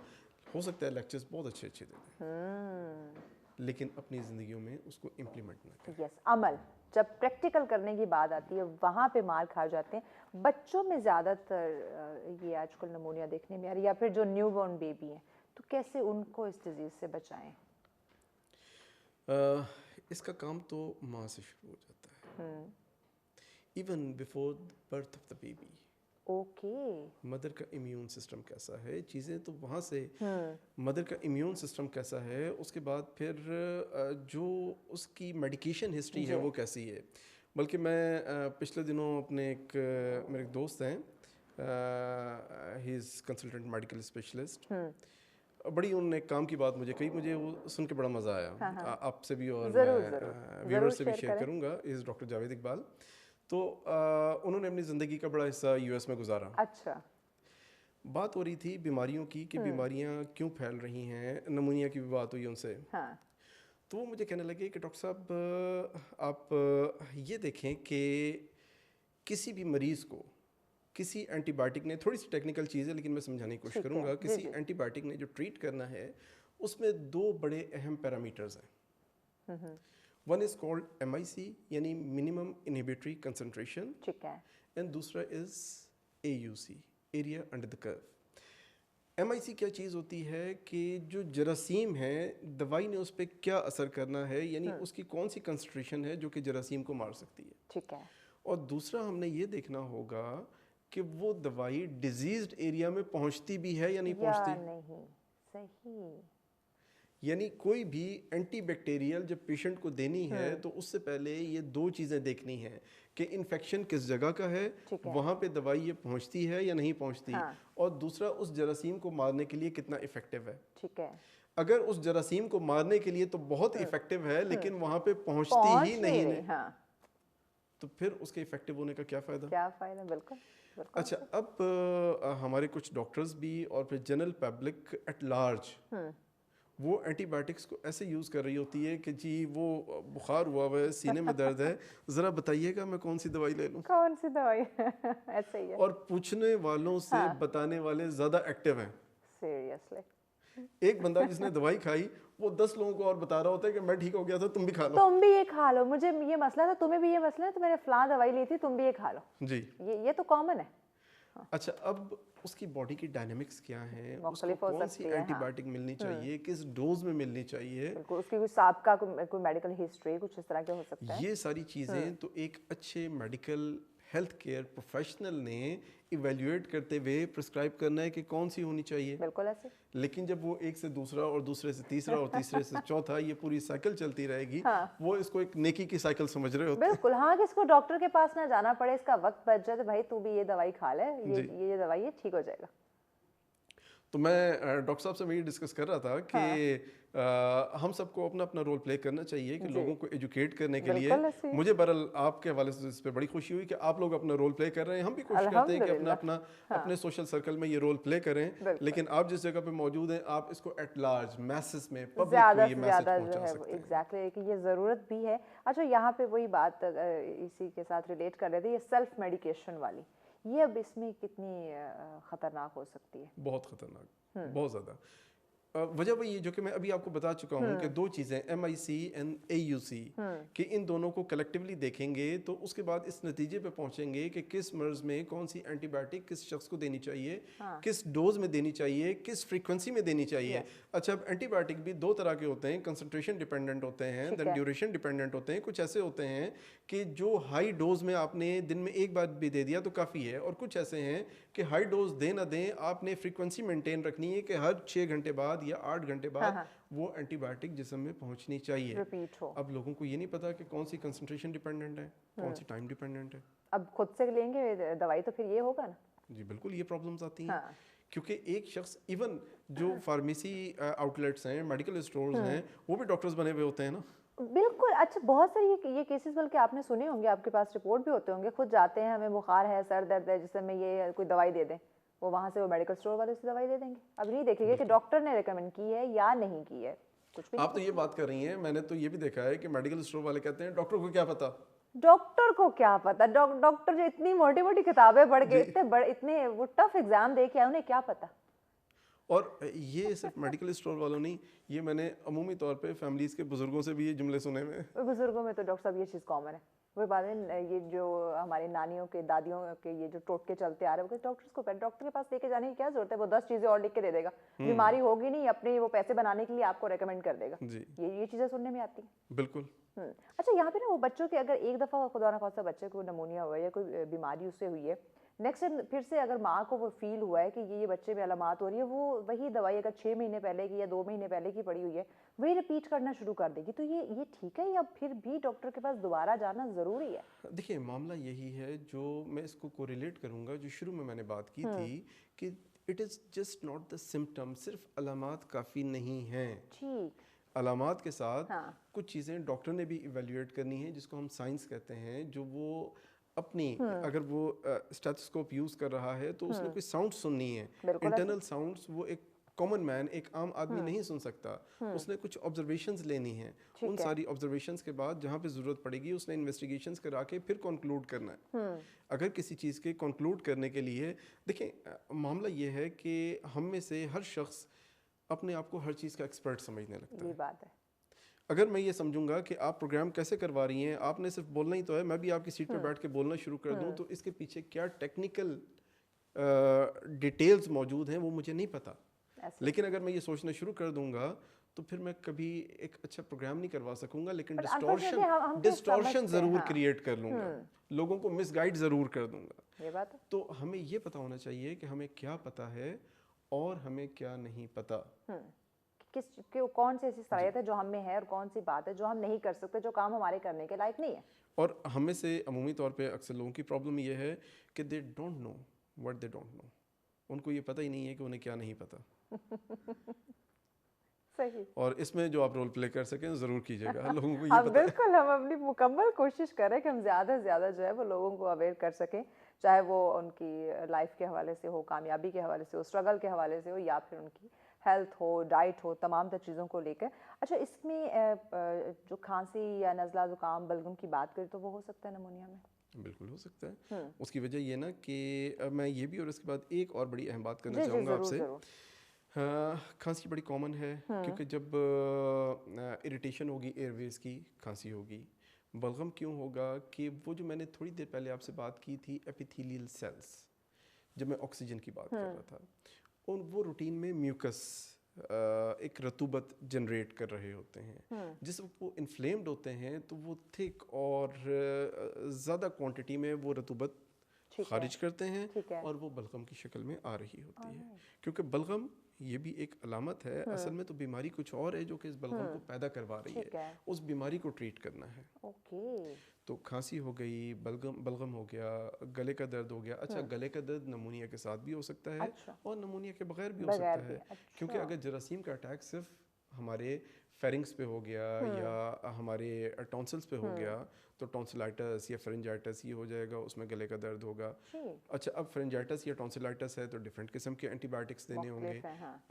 हो सकता है लेक्चर्स बहुत अच्छे दे दें लेकिन अपनी ज़िंदगियों में उसको इम्प्लीमेंट ना करें। अमल जब प्रैक्टिकल करने की बात आती है वहाँ पे मार खा जाते हैं। बच्चों में ज़्यादातर ये आजकल नमूनिया देखने में आ रही है, या फिर जो न्यू बॉर्न बेबी हैं, तो कैसे उनको इस डिजीज़ से बचाएं? इसका काम तो माँ से शुरू हो जाता है, even before birth of the baby. Mother का इम्यून सिस्टम कैसा है, चीज़ें तो वहाँ से, मदर का इम्यून सिस्टम कैसा है, उसके बाद फिर जो उसकी मेडिकेशन हिस्ट्री है वो कैसी है। बल्कि मैं पिछले दिनों अपने मेरे दोस्त हैं, he is consultant medical specialist, बड़ी उन्होंने काम की बात मुझे कही, मुझे वो सुन के बड़ा मज़ा आया। आपसे भी और मैं व्यूअर से भी शेयर करूँगा। Is doctor Javed Iqbal. तो उन्होंने अपनी ज़िंदगी का बड़ा हिस्सा यूएस में गुजारा। अच्छा। बात हो रही थी बीमारियों की कि बीमारियां क्यों फैल रही हैं, नमूनिया की भी बात हुई उनसे। तो वो मुझे कहने लगे कि डॉक्टर साहब आप ये देखें कि किसी भी मरीज़ को किसी एंटीबायोटिक ने, थोड़ी सी टेक्निकल चीज़ है लेकिन मैं समझाने की कोशिश करूँगा, किसी एंटीबायोटिक ने जो ट्रीट करना है उसमें दो बड़े अहम पैरामीटर्स हैं। वन इज़ कॉल्ड MIC यानी मिनिमम इनहिबिटरी कंसंट्रेशन, ठीक है, एंड दूसरा is AUC area under the curve. MIC क्या चीज़ होती है कि जो जरासीम है दवाई ने उस पर क्या असर करना है, यानी उसकी कौन सी कंसंट्रेशन है जो कि जरासीम को मार सकती है। ठीक है। और दूसरा हमने ये देखना होगा कि वो दवाई डिजीज्ड एरिया में पहुंचती भी है या नहीं पहुंचती। नहीं, सही। यानी कोई भी एंटी बैक्टीरियल जब पेशेंट को देनी है तो उससे पहले ये दो चीज़ें देखनी है कि इन्फेक्शन किस जगह का है, वहाँ पे दवाई ये पहुँचती है या नहीं पहुँचती। और दूसरा उस जरासीम को मारने के लिए कितना इफेक्टिव है। ठीक है। अगर उस जरासीम को मारने के लिए तो बहुत इफेक्टिव है लेकिन वहाँ पे पहुँचती ही नहीं है, तो फिर उसके इफेक्टिव होने का क्या फ़ायदा। क्या फ़ायदा, बिल्कुल। अच्छा, अब हमारे कुछ डॉक्टर्स भी और फिर जनरल पब्लिक एट लार्ज वो एंटीबायोटिक्स को ऐसे यूज़ कर रही होती है कि जी वो बुखार हुआ है, सीने में दर्द है, ज़रा बताइएगा मैं कौन सी दवाई ले लूँ, कौन सी दवाई ऐसे ही है। और पूछने वालों से बताने वाले ज़्यादा एक्टिव हैं। सीरियसली। एक बंदा जिसने दवाई खाई वो 10 लोगों को और बता रहा होता है कि मैं ठीक हो गया था, तुम भी खा लो। तुम भी ये खा लो, मुझे ये मसला था, तुम्हें भी ये मसला है, तो मैंने फलां दवाई ली थी, तुम भी ये खा लो। जी, ये तो कॉमन है। अच्छा, अब उसकी बॉडी की डायनेमिक्स क्या है, उसको मुख्तलिफ हो कौन सी सकती है, एंटीबायोटिक मिलनी चाहिए, किस डोज में मिलनी चाहिए, बिल्कुल, उसकी कोई साबका कोई मेडिकल हिस्ट्री कुछ इस तरह के हो सकता है। ये सारी चीज़ें तो एक अच्छे मेडिकल हेल्थ केयर प्रोफेशनल ने इवेल्युएट करते हुए प्रिस्क्राइब करना है कि कौन सी होनी चाहिए। बिल्कुल ऐसे। लेकिन जब वो एक से दूसरा और दूसरे से तीसरा और तीसरे से चौथा ये पूरी साइकिल चलती रहेगी, वो इसको एक नेकी की साइकिल समझ रहे होते हैं। बिल्कुल, हाँ, कि इसको डॉक्टर के पास ना जाना पड़े, इसका वक्त बच जाए, तो भाई तू भी ये दवाई खा ले, ये दवाई है, ठीक हो जाएगा। तो मैं डॉक्टर साहब से वही डिस्कस कर रहा था कि हम सबको अपना अपना रोल प्ले करना चाहिए कि लोगों को एजुकेट करने के लिए। मुझे बहरहाल आपके हवाले से इस पे बड़ी खुशी हुई कि आप लोग अपना रोल प्ले कर रहे हैं। हम भी कोशिश करते हैं कि अपने सोशल सर्कल में ये रोल प्ले करें, लेकिन आप जिस जगह पे मौजूद हैं आप इसको एट लार्ज मैसेज में पब्लिक को ये मैसेज पहुंचा सकते हैं। एग्जैक्टली, कि ये ज़रूरत भी है। अच्छा, यहाँ पे वही बात इसी के साथ रिलेट कर रहे थे, ये सेल्फ मेडिकेशन वाली, ये अब इसमें कितनी खतरनाक हो सकती है। बहुत खतरनाक, बहुत ज़्यादा। वजह वही है जो कि मैं अभी आपको बता चुका हूँ कि दो चीज़ें MIC एंड AUC कि इन दोनों को कलेक्टिवली देखेंगे तो उसके बाद इस नतीजे पे पहुँचेंगे कि किस मर्ज में कौन सी एंटीबायोटिक किस शख्स को देनी चाहिए, किस डोज में देनी चाहिए, किस फ्रीक्वेंसी में देनी चाहिए। अच्छा, अब एंटीबायोटिक भी दो तरह के होते हैं, कंसंट्रेशन डिपेंडेंट होते हैं, देन ड्यूरेशन डिपेंडेंट होते हैं। कुछ ऐसे होते हैं कि जो हाई डोज में आपने दिन में एक बार भी दे दिया तो काफ़ी है, और कुछ ऐसे हैं कि हाई डोज दें ना दें आपने फ्रीक्वेंसी मेंटेन रखनी है कि हर 6 घंटे बाद या 8 घंटे बाद वो एंटीबायोटिक जिस्म में पहुंचनी चाहिए। रिपीट हो। अब लोगों को ये नहीं पता कि कौन सी कंसंट्रेशन डिपेंडेंट है, कौन सी टाइम डिपेंडेंट है। अब खुद से लेंगे दवाई तो फिर ये होगा ना। जी बिल्कुल, ये प्रॉब्लम्स आती हैं। क्योंकि एक शख्स, इवन जो फार्मेसी आउटलेट्स हैं, मेडिकल स्टोर्स हैं, वो भी डॉक्टर्स बने हुए होते हैं ना। बिल्कुल। अच्छा, बहुत सारी ये केसेस बल्कि आपने सुने होंगे, आपके पास रिपोर्ट भी होते होंगे, खुद जाते हैं, हमें बुखार है, सर दर्द है, जिससे हमें ये कोई दवाई दे दें, वो वहाँ से वो मेडिकल स्टोर वाले से दवाई दे देंगे। अब नहीं देखेंगे कि डॉक्टर ने रिकमेंड की है या नहीं की है, कुछ भी। आप तो ये बात कर रही हैं, मैंने तो ये भी देखा है कि मेडिकल स्टोर वाले कहते हैं डॉक्टर को क्या पता। डॉक्टर को क्या पता, डॉक्टर जो इतनी मोटी मोटी किताबें पढ़ के इतने वो टफ एग्जाम दे के आए, उन्हें क्या पता। और ये सिर्फ मेडिकल स्टोर वालों नहीं, ये मैंने अमूमी तौर पे फैमिलीज़ के बुजुर्गों से भी ये जुमले सुने हुए। बुजुर्गों में तो डॉक्टर साहब ये चीज़ कॉमन है। वही बात है, ये जो हमारी नानियों के, दादियों के ये जो टोटके चलते आ रहे हैं, डॉक्टर के पास लेके जाने की क्या जरूरत है, वो 10 चीज़ें और लिख के दे देगा, बीमारी होगी नहीं, अपने वो पैसे बनाने के लिए आपको रेकमेंड कर देगा। ये चीज़ें सुनने में आती हैं। बिल्कुल। अच्छा, यहाँ पे ना वो बच्चों के, अगर एक दफ़ा खुदा ना खासा बच्चे को नमूनिया हुआ है या कोई बीमारी उससे हुई है, नेक्स्ट फिर से अगर माँ को वो फील हुआ है कि ये बच्चे में अलामात हो रही है, वो वही दवाई अगर 6 महीने पहले की या 2 महीने पहले की पड़ी हुई है वही रिपीट करना शुरू कर देगी, तो ये ठीक है या फिर भी डॉक्टर के पास दोबारा जाना ज़रूरी है? देखिए, मामला यही है, जो मैं इसको कोरिलेट करूँगा जो शुरू में मैंने बात की थी कि it is just not the symptom, सिर्फ अलामात काफ़ी नहीं हैं। ठीक, अलामात के साथ कुछ चीज़ें डॉक्टर ने भी इवेल्युएट करनी है, जिसको हम साइंस कहते हैं। जो वो अपनी अगर वो स्टेथोस्कोप यूज़ कर रहा है तो उसने कोई साउंड सुननी है, इंटरनल साउंड्स, वो एक कॉमन मैन, एक आम आदमी नहीं सुन सकता। उसने कुछ ऑब्जर्वेशंस लेनी हैं, उन सारी ऑब्जर्वेशंस के बाद जहाँ पे ज़रूरत पड़ेगी उसने इन्वेस्टिगेशंस करा के फिर कंक्लूड करना है। अगर किसी चीज़ के कंक्लूड करने के लिए, देखें, मामला ये है कि हम में से हर शख्स अपने आप को हर चीज़ का एक्सपर्ट समझने लगता है। ये बात है। अगर मैं ये समझूंगा कि आप प्रोग्राम कैसे करवा रही हैं, आपने सिर्फ बोलना ही तो है, मैं भी आपकी सीट पे बैठ के बोलना शुरू कर दूं, तो इसके पीछे क्या टेक्निकल डिटेल्स मौजूद हैं वो मुझे नहीं पता, ऐसे लेकिन अगर मैं ये सोचना शुरू कर दूंगा तो फिर मैं कभी एक अच्छा प्रोग्राम नहीं करवा सकूंगा, लेकिन But unfortunately हम तो डिस्टॉर्शन समझते ज़रूर हैं, क्रिएट कर लूँगा, लोगों को मिसगाइड ज़रूर कर दूंगा। ये बात है। तो हमें ये पता होना चाहिए कि हमें क्या पता है और हमें क्या नहीं पता। कौन सी ऐसी सलाहियत है जो हम में है और कौन सी बात है जो हम नहीं कर सकते, जो काम हमारे करने के लायक नहीं है। और हमें से अमूमी तौर पे अक्सर लोगों की प्रॉब्लम ये है कि they don't know what they don't know, उनको ये पता ही नहीं है कि उन्हें क्या नहीं पता। सही। और इसमें जो आप रोल प्ले कर सकें ज़रूर कीजिएगा, लोगों को ये हम पता है। बिल्कुल, हम अपनी मुकम्मल कोशिश करें कि हम ज़्यादा से ज़्यादा जो है वो लोगों को अवेयर कर सकें, चाहे वो उनकी लाइफ के हवाले से हो, कामयाबी के हवाले से हो, स्ट्रगल के हवाले से हो, या फिर उनकी हेल्थ हो, डाइट हो, तमाम तर चीज़ों को लेकर। अच्छा, इसमें जो खांसी या नज़ला ज़ुकाम बलगम की बात करें तो वो हो सकता है नमूनिया में? बिल्कुल हो सकता है। उसकी वजह ये ना कि मैं ये भी और इसके बाद एक और बड़ी अहम बात करना जी जी, चाहूँगा ज़रूर आपसे। ज़रूर। खांसी बड़ी कॉमन है, क्योंकि जब इरिटेशन होगी एयरवेज की, खांसी होगी। बलगम क्यों होगा कि वो जो मैंने थोड़ी देर पहले आपसे बात की थी एपिथेलियल सेल्स, जब मैं ऑक्सीजन की बात कर रहा था, और वो रूटीन में म्यूकस एक रतूबत जनरेट कर रहे होते हैं। जिस वक्त वो इन्फ्लेम्ड होते हैं तो वो थिक और ज़्यादा क्वांटिटी में वो रतूबत खारिज करते हैं और वो बलगम की शक्ल में आ रही होती है। क्योंकि बलगम ये भी एक अलामत है, असल में तो बीमारी कुछ और है जो कि इस बलगम को पैदा करवा रही है। उस बीमारी को ट्रीट करना है। तो खांसी हो गई, बलगम हो गया, गले का दर्द हो गया। अच्छा, गले का दर्द नमूनिया के साथ भी हो सकता है और नमूनिया के बगैर भी हो सकता है। क्योंकि अगर जरासीम का अटैक सिर्फ हमारे फेरिंग्स पे हो गया या हमारे टॉन्सिल्स पे हो गया तो टॉन्सिलाइटिस या फेरिंजाइटिस ये हो जाएगा, उसमें गले का दर्द होगा। अच्छा, अब फेरिंजाइटिस या टॉन्सिलाइटिस है तो डिफरेंट किस्म के एंटीबायोटिक्स देने होंगे।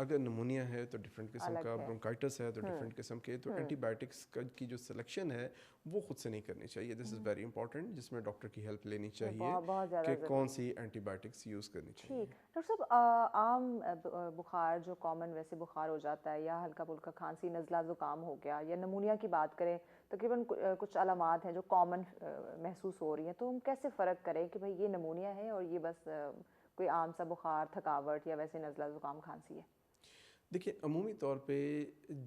अगर नमूनिया है तो डिफरेंट किस्म का, ब्रोंकाइटिस है तो डिफरेंट किस्म के, तो एंटीबायोटिक्स की जो सिलेक्शन है वो खुद से नहीं करनी चाहिए। दिस इज़ वेरी इंपॉर्टेंट, जिसमें डॉक्टर की हेल्प लेनी चाहिए कि कौन सी एंटीबायोटिक्स यूज़ करनी चाहिए। डॉक्टर साहब, आम बुखार जो कॉमन वैसे बुखार हो जाता है, या हल्का फुल्का खांसी नज़ला ज़ुकाम हो गया, या नमूनिया की बात करें, तकरीबन कुछ अलामात हैं जो कॉमन महसूस हो रही हैं, तो हम कैसे फ़र्क करें कि भाई ये नमूनिया है और ये बस कोई आम सा बुखार, थकावट या वैसे नज़ला ज़ुकाम खांसी है? देखिए, अमूमी तौर पे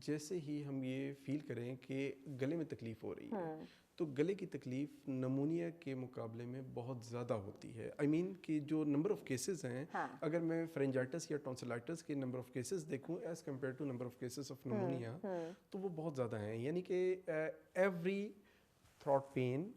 जैसे ही हम ये फील करें कि गले में तकलीफ़ हो रही है तो गले की तकलीफ़ नमूनिया के मुकाबले में बहुत ज़्यादा होती है। आई मीन कि जो नंबर ऑफ़ केसेस हैं, अगर मैं फेरिंजाइटिस या टॉन्सिलाइटिस के नंबर ऑफ़ केसेस देखूं as compare to number of cases of pneumonia, तो वो बहुत ज़्यादा हैं। यानी कि every throat pain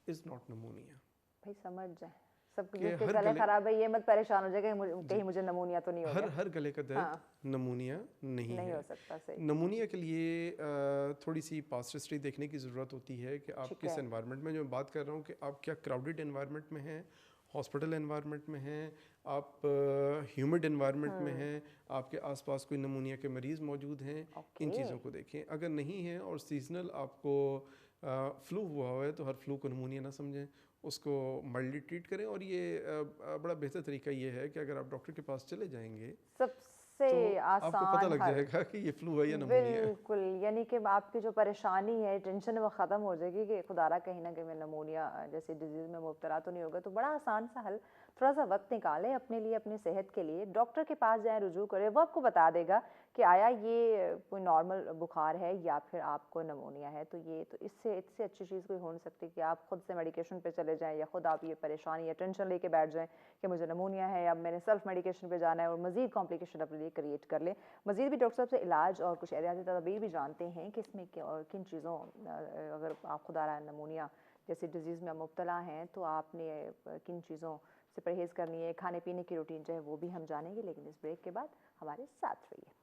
is not pneumonia. भाई समझ जाए, सब जिसके गले खराब है ये मत परेशान हो जाएगा कहीं मुझे नमूनिया तो नहीं हो गया। हर गले का दर्द नमूनिया नहीं है। हो सकता। सही। नमूनिया के लिए थोड़ी सी पास्ट हिस्ट्री देखने की ज़रूरत होती है कि आप किस एनवायरनमेंट में, जो मैं बात कर रहा हूँ कि आप क्या क्राउडेड एनवायरनमेंट में हैं, हॉस्पिटल एनवायरनमेंट में हैं, आप ह्यूमिड एनवायरनमेंट में हैं, आपके आसपास कोई नमूनिया के मरीज़ मौजूद हैं। इन चीज़ों को देखें। अगर नहीं है और सीजनल आपको फ्लू हुआ हुआ है तो हर फ्लू को नमूनिया ना समझें, उसको माइल्डली ट्रीट करें। और ये बड़ा बेहतर तरीका ये है कि अगर आप डॉक्टर के पास चले जाएंगे सबसे तो आसान आपको पता लग जाएगा कि ये फ्लू है या नमूनिया है। बिल्कुल, यानी कि आपकी जो परेशानी है, टेंशन है, वो ख़त्म हो जाएगी कि खुदारा कहीं ना कहीं मैं नमूनिया जैसी डिजीज़ में मुब्तला तो नहीं होगा। तो बड़ा आसान सा हल, थोड़ा सा वक्त निकालें अपने लिए, अपनी सेहत के लिए, डॉक्टर के पास जाएं, रुजू करें। वो आपको बता देगा कि आया ये कोई नॉर्मल बुखार है या फिर आपको नमूनिया है। तो ये तो इससे अच्छी चीज़ कोई हो नहीं सकती कि आप खुद से मेडिकेशन पे चले जाएं या खुद आप ये परेशानी या टेंशन लेके बैठ जाएं कि मुझे नमूनिया है, अब मैंने सेल्फ मेडिकेशन पे जाना है और मज़ीद कॉम्प्लिकेशन अपने लिए क्रिएट कर लें। मज़ीद भी डॉक्टर साहब से इलाज और कुछ एहतियाती तदबीर भी जानते हैं कि इसमें किन चीज़ों, अगर आप खुदा नमूनिया जैसी डिजीज़ में मुब्तला हैं तो आपने किन चीज़ों से परहेज़ करनी है, खाने पीने की रूटीन जो है वो भी हम जानेंगे। लेकिन इस ब्रेक के बाद हमारे साथ रहिए।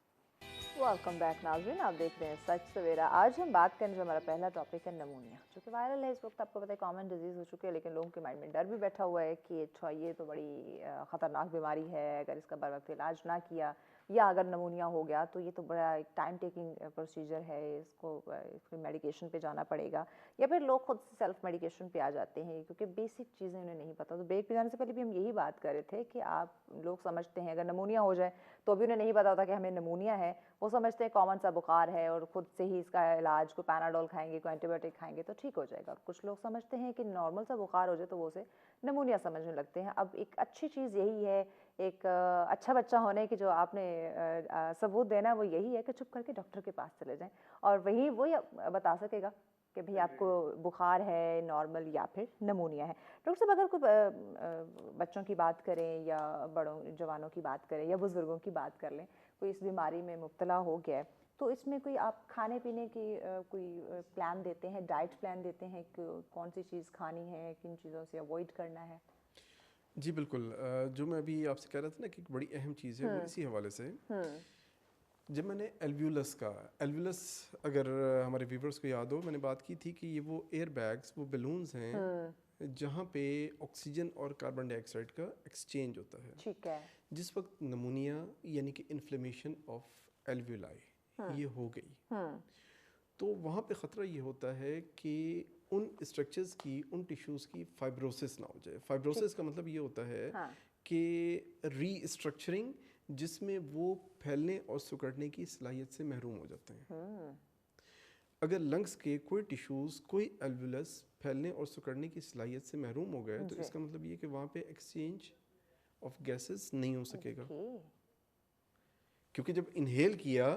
वेलकम बैक नाज़रीन, आप देख रहे हैं सच सवेरा। आज हम बात करें, जो हमारा पहला टॉपिक है नमूनिया, जो कि वायरल है इस वक्त। आपको पता है कॉमन डिजीज़ हो चुकी है, लेकिन लोगों के माइंड में डर भी बैठा हुआ है कि अच्छा ये तो बड़ी ख़तरनाक बीमारी है, अगर इसका बर वक्त इलाज ना किया या अगर नमूनिया हो गया तो ये तो बड़ा एक टाइम टेकिंग प्रोसीजर है, इसको मेडिकेशन पे जाना पड़ेगा। या फिर लोग खुद से सेल्फ मेडिकेशन पे आ जाते हैं क्योंकि बेसिक चीज़ें उन्हें नहीं पता। तो ब्रेक पे जाने से पहले भी हम यही बात कर रहे थे कि आप लोग समझते हैं अगर नमूनिया हो जाए तो अभी उन्हें नहीं पता होता कि हमें नमूनिया है, वो समझते हैं कॉमन सा बुखार है और खुद से ही इसका इलाज, कोई पैनाडोल खाएंगे, कोई एंटीबायोटिक खाएंगे तो ठीक हो जाएगा। कुछ लोग समझते हैं कि नॉर्मल सा बुखार हो जाए तो वो उसे नमूनिया समझने लगते हैं। अब एक अच्छी चीज़ यही है, एक अच्छा बच्चा होने की जो आपने सबूत देना है वो यही है कि चुप करके डॉक्टर के पास चले जाएं और वही बता सकेगा कि भाई आपको बुखार है नॉर्मल या फिर नमूनिया है। डॉक्टर साहब, अगर कोई बच्चों की बात करें या बड़ों जवानों की बात करें या बुज़ुर्गों की बात कर लें, कोई इस बीमारी में मुब्तला हो गया है, तो इसमें कोई आप खाने पीने की कोई प्लान देते हैं, डाइट प्लान देते हैं कि कौन सी चीज़ खानी है, किन चीज़ों से अवॉइड करना है? जी बिल्कुल, जो मैं अभी आपसे कह रहा था ना कि एक बड़ी अहम चीज़ है वो इसी हवाले से, जब मैंने एल्व्यूलस का, एल्व्यूलस अगर हमारे व्यूवर्स को याद हो, मैंने बात की थी कि ये वो एयर बैग्स, वो बलून्स हैं जहाँ पे ऑक्सीजन और कार्बन डाइऑक्साइड का एक्सचेंज होता है। ठीक है। जिस वक्त नमूनिया यानी कि इन्फ्लेमेशन ऑफ एल्व्यूलाई ये हो गई, तो वहाँ पे ख़तरा ये होता है कि उन स्ट्रक्चर्स की, उन टिश्यूज़ की फाइब्रोसिस ना हो जाए। फाइब्रोसिस का मतलब ये होता है कि रीस्ट्रक्चरिंग, जिसमें वो फैलने और सिकुड़ने की सलाहियत से महरूम हो जाते हैं। अगर लंग्स के कोई टिश्यूज़, कोई एल्वुलस फैलने और सिकुड़ने की सलाहियत से महरूम हो गए तो इसका मतलब ये कि वहाँ पे एक्सचेंज ऑफ गैसेस नहीं हो सकेगा, क्योंकि जब इनहेल किया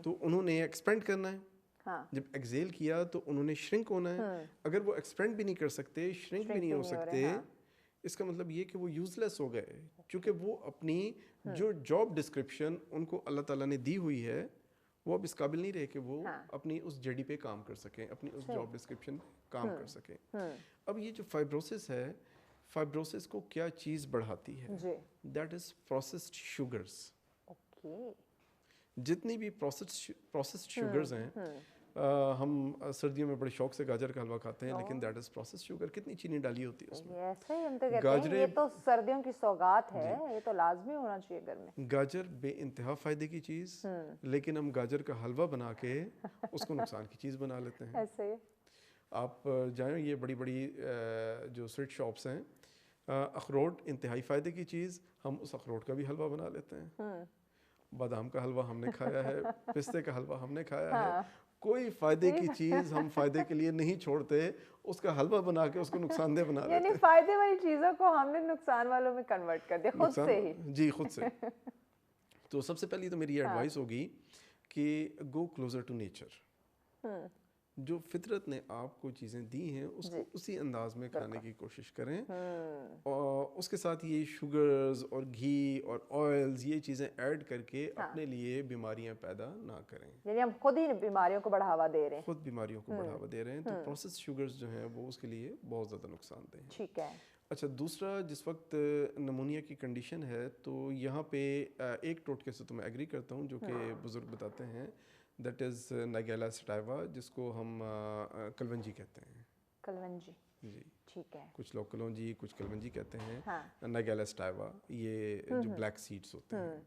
तो उन्होंने एक्सपेंड करना है, जब एक्सहेल किया तो उन्होंने श्रिंक होना है। अगर वो एक्सपेंड भी नहीं कर सकते, श्रिंक भी नहीं हो सकते, इसका मतलब ये कि वो यूजलेस हो गए, क्योंकि वो अपनी जो जॉब डिस्क्रिप्शन उनको अल्लाह ताला ने दी हुई है वो अब इस काबिल नहीं रहे कि वो अपनी उस जड़ी पे काम कर सकें, अपनी उस जॉब डिस्क्रिप्शन काम कर सकें। अब ये जो फाइब्रोसिस है, फाइब्रोसिस को क्या चीज़ बढ़ाती है? That is processed sugars. जितनी भी प्रोसेस्ड शुगर्स हैं, हम सर्दियों में बड़े शौक से गाजर का हलवा खाते हैं, लेकिन दैट इज प्रोसेस्ड शुगर। कितनी चीनी डाली होती है उसमें? ऐसे ही हम तो कहते हैं ये तो सर्दियों की सौगात है, ये तो लाजमी होना चाहिए घर में। गाजर बेइंतहा फायदे की चीज़, लेकिन हम गाजर का हलवा बना के उसको नुकसान की चीज़ बना लेते हैं। ऐसे आप जाएं, ये बड़ी बड़ी जो स्वीट शॉप्स हैं, अखरोट इंतहाई फ़ायदे की चीज़, हम उस अखरोट का भी हलवा बना लेते हैं। बादाम का हलवा हमने खाया है, पिस्ते का हलवा हमने खाया है, कोई फायदे की चीज़ हम फायदे के लिए नहीं छोड़ते, उसका हलवा बना के उसको नुकसानदेह बना लेते हैं। यानी फायदे वाली चीज़ों को हमने नुकसान वालों में कन्वर्ट कर दिया खुद से ही। जी, खुद से। तो सबसे पहली तो मेरी एडवाइस होगी कि गो क्लोजर टू नेचर। जो फितरत ने आपको चीज़ें दी हैं उसको उसी अंदाज में खाने की कोशिश करें, और उसके साथ ये शुगर्स और घी और ऑयल्स, ये चीज़ें ऐड करके अपने लिए बीमारियां पैदा ना करें। यानी हम खुद ही बीमारियों को बढ़ावा दे रहे हैं, खुद बीमारियों को बढ़ावा दे रहे हैं। तो प्रोसेस शुगर्स जो हैं वो उसके लिए बहुत ज़्यादा नुकसानदेह हैं। ठीक है। अच्छा, दूसरा, जिस वक्त नमूनिया की कंडीशन है तो यहाँ पे एक टोटके से तो मैं एग्री करता हूँ जो कि बुज़ुर्ग बताते हैं, दैट इज़ नाइगेला सटाइवा, जिसको हम कलवंजी कहते हैं। कलवंजी, जी ठीक है। कुछ लोग कलौंजी, कुछ कलवंजी कहते हैं। नाइगेला सटाइवा, ये जो ब्लैक सीड्स होते हैं,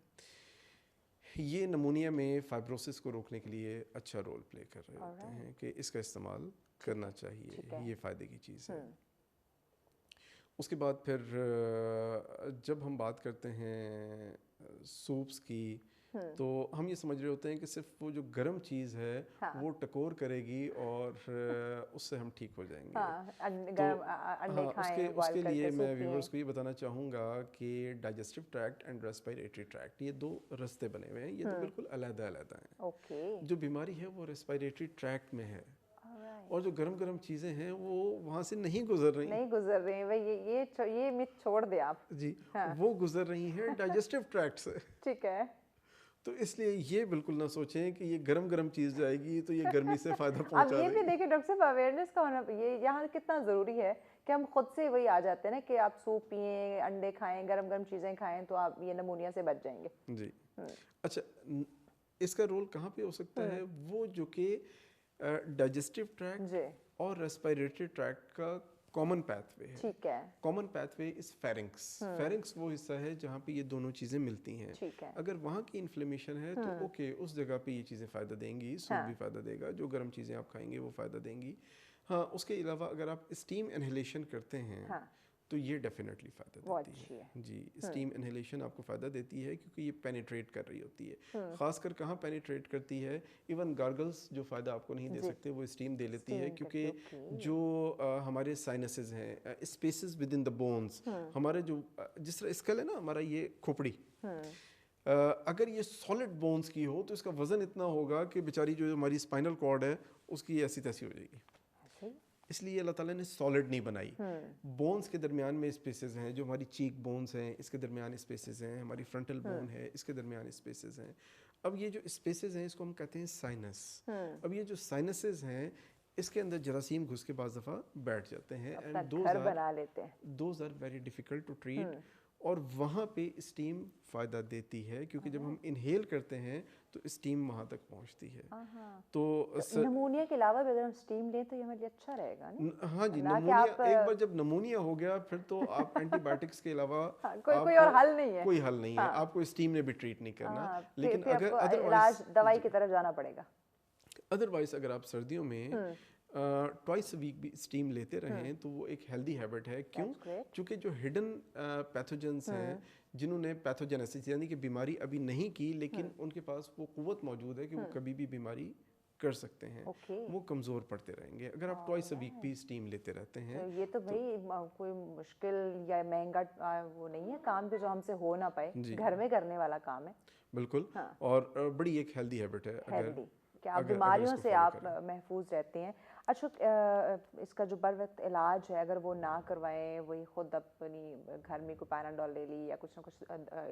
ये नमूनिया में फाइब्रोसिस को रोकने के लिए अच्छा रोल प्ले कर रहे होते हैं कि इसका इस्तेमाल करना चाहिए, ये फ़ायदे की चीज़ है। उसके बाद फिर जब हम बात करते हैं सूप्स की, तो हम ये समझ रहे होते हैं कि सिर्फ वो जो गर्म चीज़ है वो टकोर करेगी और उससे हम ठीक हो जाएंगे। अंडे खाएं, उसके लिए मैं व्यूअर्स को ये बताना चाहूँगा कि digestive tract and respiratory tract, ये दो रास्ते बने हुए हैं, ये तो बिल्कुल अलग-अलग हैं। जो बीमारी है वो रेस्पिरेटरी ट्रैक्ट में है, और जो गरम गरम चीज़ें हैं वो वहाँ से नहीं गुजर रही भाई, ये मिथ छोड़ दे आप जी। वो गुजर रही हैं डाइजेस्टिव ट्रैक्ट से। ठीक है। तो इसलिए ये बिल्कुल ना सोचें कि ये गरम गरम चीज़ जाएगी तो ये गर्मी से फ़ायदा पहुंचा देगी। अब ये भी देखिए डॉक्टर साहब, अवेयरनेस का होना ये यहाँ कितना ज़रूरी है कि हम खुद से वही आ जाते हैं ना कि आप सूप पिएं, अंडे खाएं, गरम गरम चीज़ें खाएं तो आप ये नमूनिया से बच जाएंगे। जी। अच्छा, इसका रोल कहाँ पे हो सकता है? वो जो कि डाइजेस्टिव ट्रैक्ट और रेस्पिरेटरी ट्रैक्ट का कॉमन पाथवे है। ठीक है। Common pathway is pharynx. Pharynx वो हिस्सा है जहाँ पे ये दोनों चीज़ें मिलती हैं। ठीक है। अगर वहाँ की इन्फ्लेमेशन है तो ओके, उस जगह पे ये चीज़ें फ़ायदा देंगी, सूप भी फ़ायदा देगा, जो गर्म चीज़ें आप खाएंगे वो फ़ायदा देंगी। हाँ, उसके अलावा अगर आप स्टीम इनहेलेशन करते हैं तो ये डेफिनेटली फ़ायदा वो देती अच्छी है जी। स्टीम इनहेलेशन आपको फ़ायदा देती है क्योंकि ये पेनिट्रेट कर रही होती है। ख़ासकर कहाँ पेनिट्रेट करती है, इवन गार्गल्स जो फ़ायदा आपको नहीं दे सकते वो स्टीम दे लेती है, क्योंकि जो हमारे साइनसेस हैं, spaces with in the bones, हमारे जो जिस तरह स्कल है ना हमारा, ये खोपड़ी, अगर ये सॉलिड बोन्स की हो तो इसका वज़न इतना होगा कि बेचारी जो हमारी स्पाइनल कॉर्ड है उसकी ऐसी तैसी हो जाएगी। इसलिए अल्लाह ताला ने सॉलिड नहीं बनाई। बोन्स के दरमियान में स्पेसेस हैं, जो हमारी चीक बोन्स हैं इसके दरमियान स्पेसेस हैं, हमारी फ्रंटल बोन है इसके दरमियान स्पेसेस हैं। अब ये जो स्पेसेस हैं इसको हम कहते हैं साइनस। अब ये जो साइनसेस हैं इसके अंदर जरासीम घुस के बाज़ दफ़ा बैठ जाते हैं, and those are very difficult to treat, और वहाँ पे स्टीम फ़ायदा देती है क्योंकि जब हम इनहेल करते हैं तो स्टीम वहाँ तक पहुँचती है। तो नमूनिया के अलावा भी अगर हम स्टीम लें तो ये हमारे लिए अच्छा रहेगा नहीं? हाँ जी, नमूनिया एक बार जब नमूनिया हो गया फिर तो आप एंटीबायोटिक्स के अलावा कोई और हल नहीं है, कोई हल नहीं है। आपको स्टीम ने भी ट्रीट नहीं करना, लेकिन फिर अगर आपको इलाज दवाई की तरफ जाना पड़ेगा। अदरवाइज अगर आप सर्दियों में ट्वाइस वीक भी स्टीम लेते रहें तो वो एक हेल्दी हैबिट है। क्यों? क्योंकि जो हिडन पैथोजेंस हैं, जिन्होंने पैथोजेनेसिस यानी कि बीमारी अभी नहीं की लेकिन उनके पास वो कुव्वत मौजूद है कि वो कभी भी बीमारी कर सकते हैं, वो कमज़ोर पड़ते रहेंगे अगर आप ट्वाइस अ वीक भी स्टीम लेते रहते हैं। तो ये तो भाई कोई मुश्किल या महंगा वो नहीं है काम जो हमसे हो ना पाए, घर में करने वाला काम है। बिल्कुल। और बड़ी एक हेल्दी हैबिट है, अगर कि आप बीमारियों से आप महफूज रहते हैं। अच्छा, इसका जो बर वक्त इलाज है अगर वो ना करवाएं, वही खुद अपनी घर में कोई पैनाडोल ले ली या कुछ ना कुछ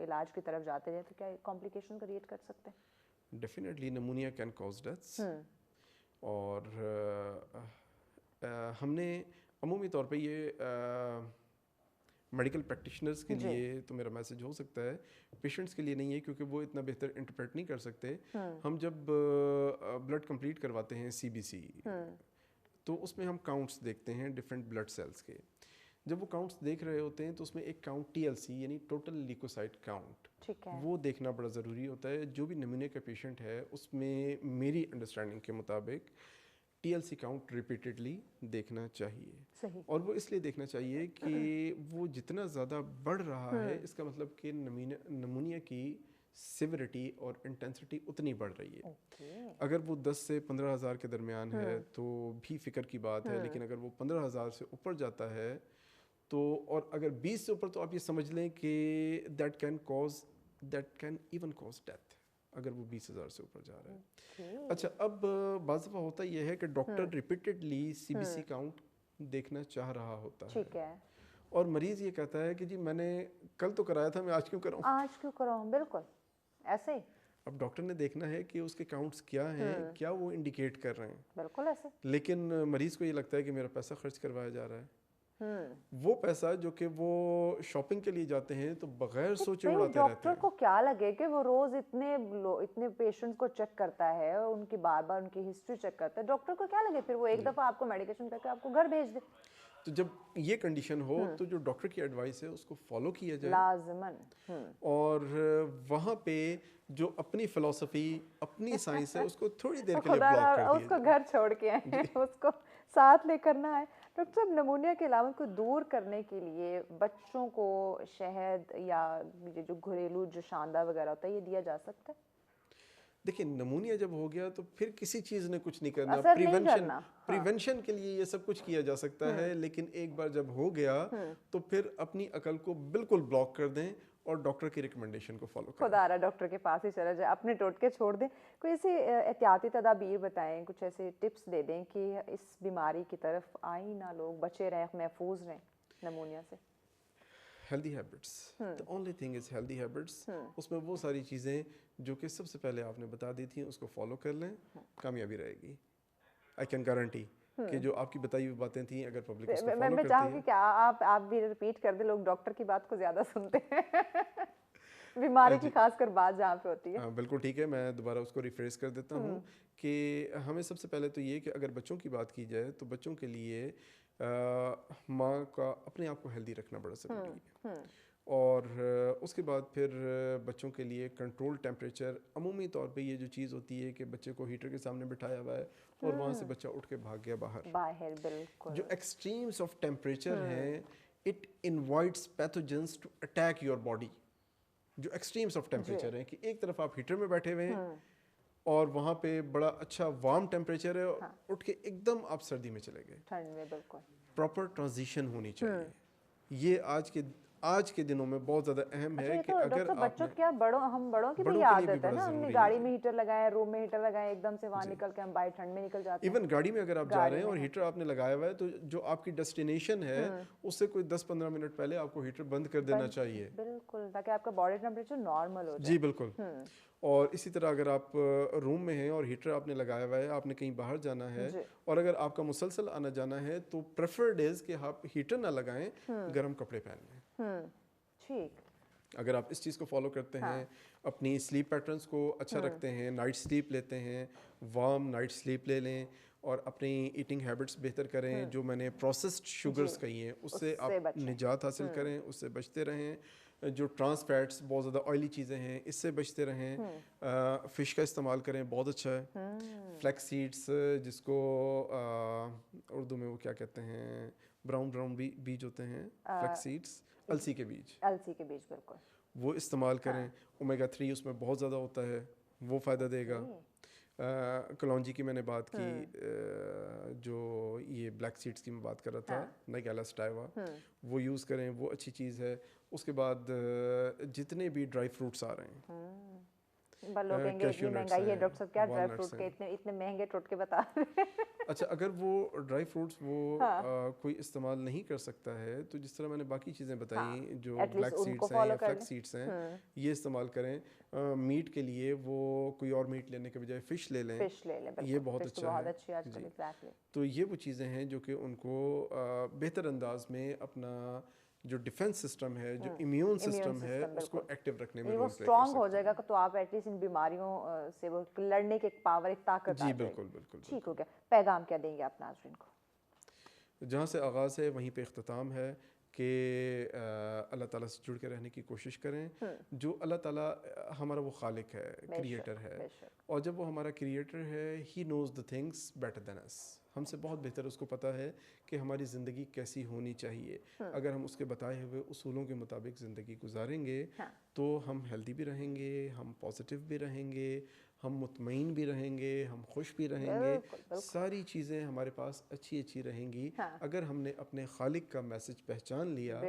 इलाज की तरफ जाते रहे तो क्या कॉम्प्लिकेशन क्रिएट कर सकते हैं? डेफिनेटली नमूनिया कैन कॉज डेथ्स, और हमने अमूमी तौर पे ये मेडिकल प्रैक्टिशनर्स के लिए तो मेरा मैसेज हो सकता है, पेशेंट्स के लिए नहीं है क्योंकि वो इतना बेहतर इंटरप्रेट नहीं कर सकते। हम जब ब्लड कंप्लीट करवाते हैं सीबीसी, तो उसमें हम काउंट्स देखते हैं डिफरेंट ब्लड सेल्स के। जब वो काउंट्स देख रहे होते हैं तो उसमें एक काउंट टीएलसी यानी टोटल ल्यूकोसाइट काउंट, वो देखना बड़ा ज़रूरी होता है। जो भी नमूने का पेशेंट है उसमें मेरी अंडरस्टैंडिंग के मुताबिक टीएलसी काउंट रिपीटेडली देखना चाहिए। और वो इसलिए देखना चाहिए कि वो जितना ज़्यादा बढ़ रहा है इसका मतलब कि नमूनिया की सिविरिटी और इंटेंसिटी उतनी बढ़ रही है। अगर वो 10 से 15,000 के दरमियान है तो भी फिक्र की बात है, लेकिन अगर वो 15,000 से ऊपर जाता है तो, और अगर 20 से ऊपर, तो आप ये समझ लें कि that can even cause death अगर वो 20,000 से ऊपर जा रहा है। अच्छा, अब बाज़ दफ़ा होता यह है कि डॉक्टर रिपीटेडली सीबीसी काउंट देखना चाह रहा होता है, और मरीज़ ये कहता है कि जी मैंने कल तो कराया था, मैं आज क्यों कराऊं? बिल्कुल ऐसे ही। अब डॉक्टर ने देखना है कि उसके काउंट्स क्या हैं, क्या वो इंडिकेट कर रहे हैं। बिल्कुल ऐसे। लेकिन मरीज़ को ये लगता है कि मेरा पैसा खर्च करवाया जा रहा है। वो पैसा जो कि वो शॉपिंग के लिए जाते हैं तो बगैर सोचे उड़ाते रहते हैं। डॉक्टर को क्या लगे कि वो रोज इतने पेशेंट्स को चेक करता है, उनकी बार बार उनकी हिस्ट्री चेक करता है, डॉक्टर को क्या लगे फिर वो एक दफा आपको मेडिकेशन करके आपको घर भेज दे। तो जब ये कंडीशन हो तो जो डॉक्टर की एडवाइस है उसको फॉलो किया जाए लाजमन। और वहाँ पे जो अपनी फिलॉसफी, अपनी साइंस है उसको थोड़ी देर के लिए ब्लॉक कर दिया, उसको घर छोड़ के आए, उसको साथ लेकर ना आए। डॉक्टर साहब, नमूनिया के अलावा को दूर करने के लिए बच्चों को शहद या ये जो घरेलू जो शांदा वगैरह होता है ये दिया जा सकता है? देखिए, नमूनिया जब हो गया तो फिर किसी चीज़ ने कुछ नहीं करना, प्रिवेंशन के लिए ये सब कुछ किया जा सकता है, लेकिन एक बार जब हो गया तो फिर अपनी अकल को बिल्कुल ब्लॉक कर दें और डॉक्टर की रिकमेंडेशन को फॉलो करें। खुदारा डॉक्टर के पास ही चला जाए, अपने टोटके छोड़ दें। कोई ऐसे एहतियाती तदाबीर बताएं, कुछ ऐसे टिप्स दे दें कि इस बीमारी की तरफ आए ना लोग, बचे रहें, महफूज रहें नमूनिया से। Healthy habits, the only thing is healthy habits. उसमें वो सारी चीज़ें जो कि सबसे पहले आपने बता दी थी उसको फॉलो कर लें, कामयाबी रहेगी। आई कैन गारंटी कि जो आपकी बताई हुई बातें थी अगर पब्लिक उसको फॉलो करती है। मैं चाहूँगी कि आप भी रिपीट कर दें, लोग डॉक्टर की बात को ज़्यादा सुनते हैं बीमारी की खासकर बात जहाँ पे होती है। हाँ बिल्कुल ठीक है, मैं दोबारा उसको रिफ्रेश कर देता हूँ कि हमें सबसे पहले तो ये कि अगर बच्चों की बात की जाए तो बच्चों के लिए माँ का अपने आप को हेल्दी रखना बड़ा ज़रूरी है, और उसके बाद फिर बच्चों के लिए कंट्रोल टेम्परेचर। अमूमी तौर पे ये जो चीज़ होती है कि बच्चे को हीटर के सामने बिठाया हुआ है और वहाँ से बच्चा उठ के भाग गया बाहर, बिल्कुल। जो एक्सट्रीम्स ऑफ टेम्परेचर हैं it invites pathogens to attack your body. جو ایکسٹریمس آف ٹیمپریچر ہیں کہ ایک طرف آپ ہیٹر میں بیٹھے ہوئے ہیں اور وہاں پہ بڑا اچھا وارم ٹیمپریچر ہے، اٹھ کے ایک دم آپ سردی میں چلے گئے. ٹھنڈ میں بالکل پراپر ٹرانزیشن ہونی چاہیے. یہ آج کے دنوں میں بہت زیادہ اہم ہے کہ اگر آپ بچوں کیا ہم بڑوں کی بھی عادت ہے نا، ہم نے گاڑی میں ہیٹر لگایا، روم میں ہیٹر لگایا، ایک دم سے وہاں نکل کے ہم باہر ٹھنڈ میں نکل جاتے ہیں. ایون گاڑی میں اگر آپ جا رہے ہیں اور ہیٹر آپ نے لگایا ہوا ہے تو جو آپ کی ڈیسٹینیشن ہے اس سے کوئی 10-15 منٹ پہلے آپ کو ہیٹر بند کر دینا چاہیے. بالکل، تاکہ آپ کا باڈی ٹیمپریچر نارمل ہو جائے. جی بالکل. اور اسی طرح اگر آپ روم میں ہیں اور ہیٹر آپ نے لگایا ہوا ہے، آپ نے کہیں باہر جانا ہے اور اگر آپ کا مسلسل آنا جانا ہے تو پریفرڈ از کہ آپ ہیٹر نہ لگائیں، گرم کپڑے پہن لیں. ٹھیک. اگر آپ اس چیز کو فالو کرتے ہیں، اپنی سلیپ پیٹرنس کو اچھا رکھتے ہیں، نائٹ سلیپ لیتے ہیں، وارم نائٹ سلیپ لے لیں اور اپنی ایٹنگ ہیبٹس بہتر کریں. جو میں نے پروسیسڈ شوگرز کہی ہیں اس سے آپ نجات حاصل کریں، اس سے بچتے رہیں. جو ٹرانس فیٹس بہت زیادہ آئلی چیزیں ہیں اس سے بچتے رہیں. فش کا استعمال کریں، بہت اچھا ہے. فلیکس سیڈس جس کو اردو میں وہ کیا کہتے ہیں، براؤن بیج ہوتے ہیں، فلیکس سیڈس، السی کے بیج. بالکل وہ استعمال کریں. اومیگا 3 اس میں بہت زیادہ ہوتا ہے، وہ فائدہ دے گا. کلونجی کی میں نے بات کی، جو یہ بلیک سیڈس کی میں بات کر رہا تھا، نائگالا سٹائوا، وہ یوز کریں، وہ اچھی چیز ہے. اس کے بعد جتنے بھی ڈرائی فروٹس آ رہے ہیں، لوگ کہیں گے اتنی مہنگائی ہے ڈاکٹر صاحب، کیا ڈرائی فروٹ کے اتنے مہنگے ٹوٹکے بتا رہے ہیں. اچھا، اگر وہ ڈرائی فروٹس وہ کوئی استعمال نہیں کر سکتا ہے تو جس طرح میں نے باقی چیزیں بتائیں جو بلیک سیڈس ہیں یا فلیکس سیڈس ہیں، یہ استعمال کریں. میٹ کے لیے وہ کوئی اور میٹ لینے کے بجائے فش لے لیں، یہ بہت اچھا ہے. جی، تو یہ وہ چیزیں ہیں جو کہ ان کو بہتر انداز میں اپنا جو ڈیفنس سسٹم ہے، جو امیون سسٹم ہے، اس کو ایکٹیو رکھنے میں وہ اسٹرانگ ہو جائے گا تو آپ ایٹ لیسٹ ان بیماریوں سے وہ لڑنے کی ایک پاور، ایک طاقت آ جائے گی. جی بالکل. ٹھیک ہو گیا. پیغام کیا دیں گے آپ ناظرین کو؟ جہاں سے آغاز ہے وہیں پہ اختتام ہے کہ اللہ تعالیٰ سے جڑ کے رہنے کی کوشش کریں. جو اللہ تعالیٰ ہمارا وہ خالق ہے، کریٹر ہے، اور جب وہ ہمارا کریٹر ہے، ہی نوز دا تھنگس بیٹر دین اس. ہم سے بہت بہتر اس کو پتہ ہے کہ ہماری زندگی کیسی ہونی چاہیے. اگر ہم اس کے بتائے ہوئے اصولوں کے مطابق زندگی گزاریں گے تو ہم ہیلدی بھی رہیں گے، ہم پازیٹیو بھی رہیں گے، ہم مطمئن بھی رہیں گے، ہم خوش بھی رہیں گے. ساری چیزیں ہمارے پاس اچھی رہیں گی اگر ہم نے اپنے خالق کا میسج پہچان لیا.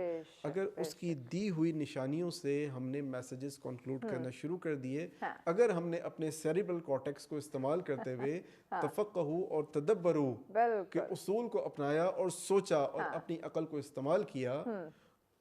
اگر اس کی دی ہوئی نشانیوں سے ہم نے میسیجز کنکلوڈ کرنا شروع کر دیے، اگر ہم نے اپنے سیریبرل کارٹیکس کو استعمال کرتے ہوئے تفقہوا اور تدبروا کے اصول کو اپنایا اور سوچا اور اپنی عقل کو استعمال کیا،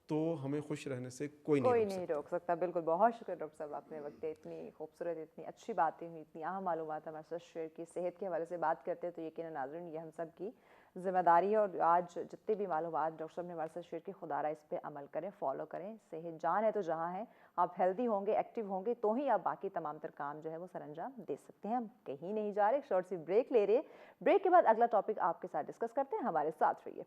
تو ہمیں خوش رہنے سے کوئی نہیں روک سکتا. بالکل. بہت شکریہ ڈاکٹر صاحب، آپ نے وقت اتنی خوبصورت، اتنی اچھی باتیں ہوئی، اتنی اہم معلومات ہمارے ساتھ شیئر کی. صحت کے حوالے سے بات کرتے ہیں تو یقیناً ناظرین یہ ہم سب کی ذمہ داری ہے، اور آج جتنے بھی معلومات ڈاکٹر صاحب نے ہمارے ساتھ شیئر کی، خدا را اس پہ عمل کریں، فالو کریں. صحت جان ہے تو جہاں ہے. آپ ہیلدی ہوں گے، ایکٹیو ہوں گے تو ہی آپ باقی تمام تر کام جو ہے وہ سر انجام دے سکتے ہیں. ہم کہیں نہیں جا رہے، شارٹ سی بریک لے رہے. بریک کے بعد اگلا ٹاپک آپ کے ساتھ ڈسکس کرتے ہیں. ہمارے ساتھ رہیے.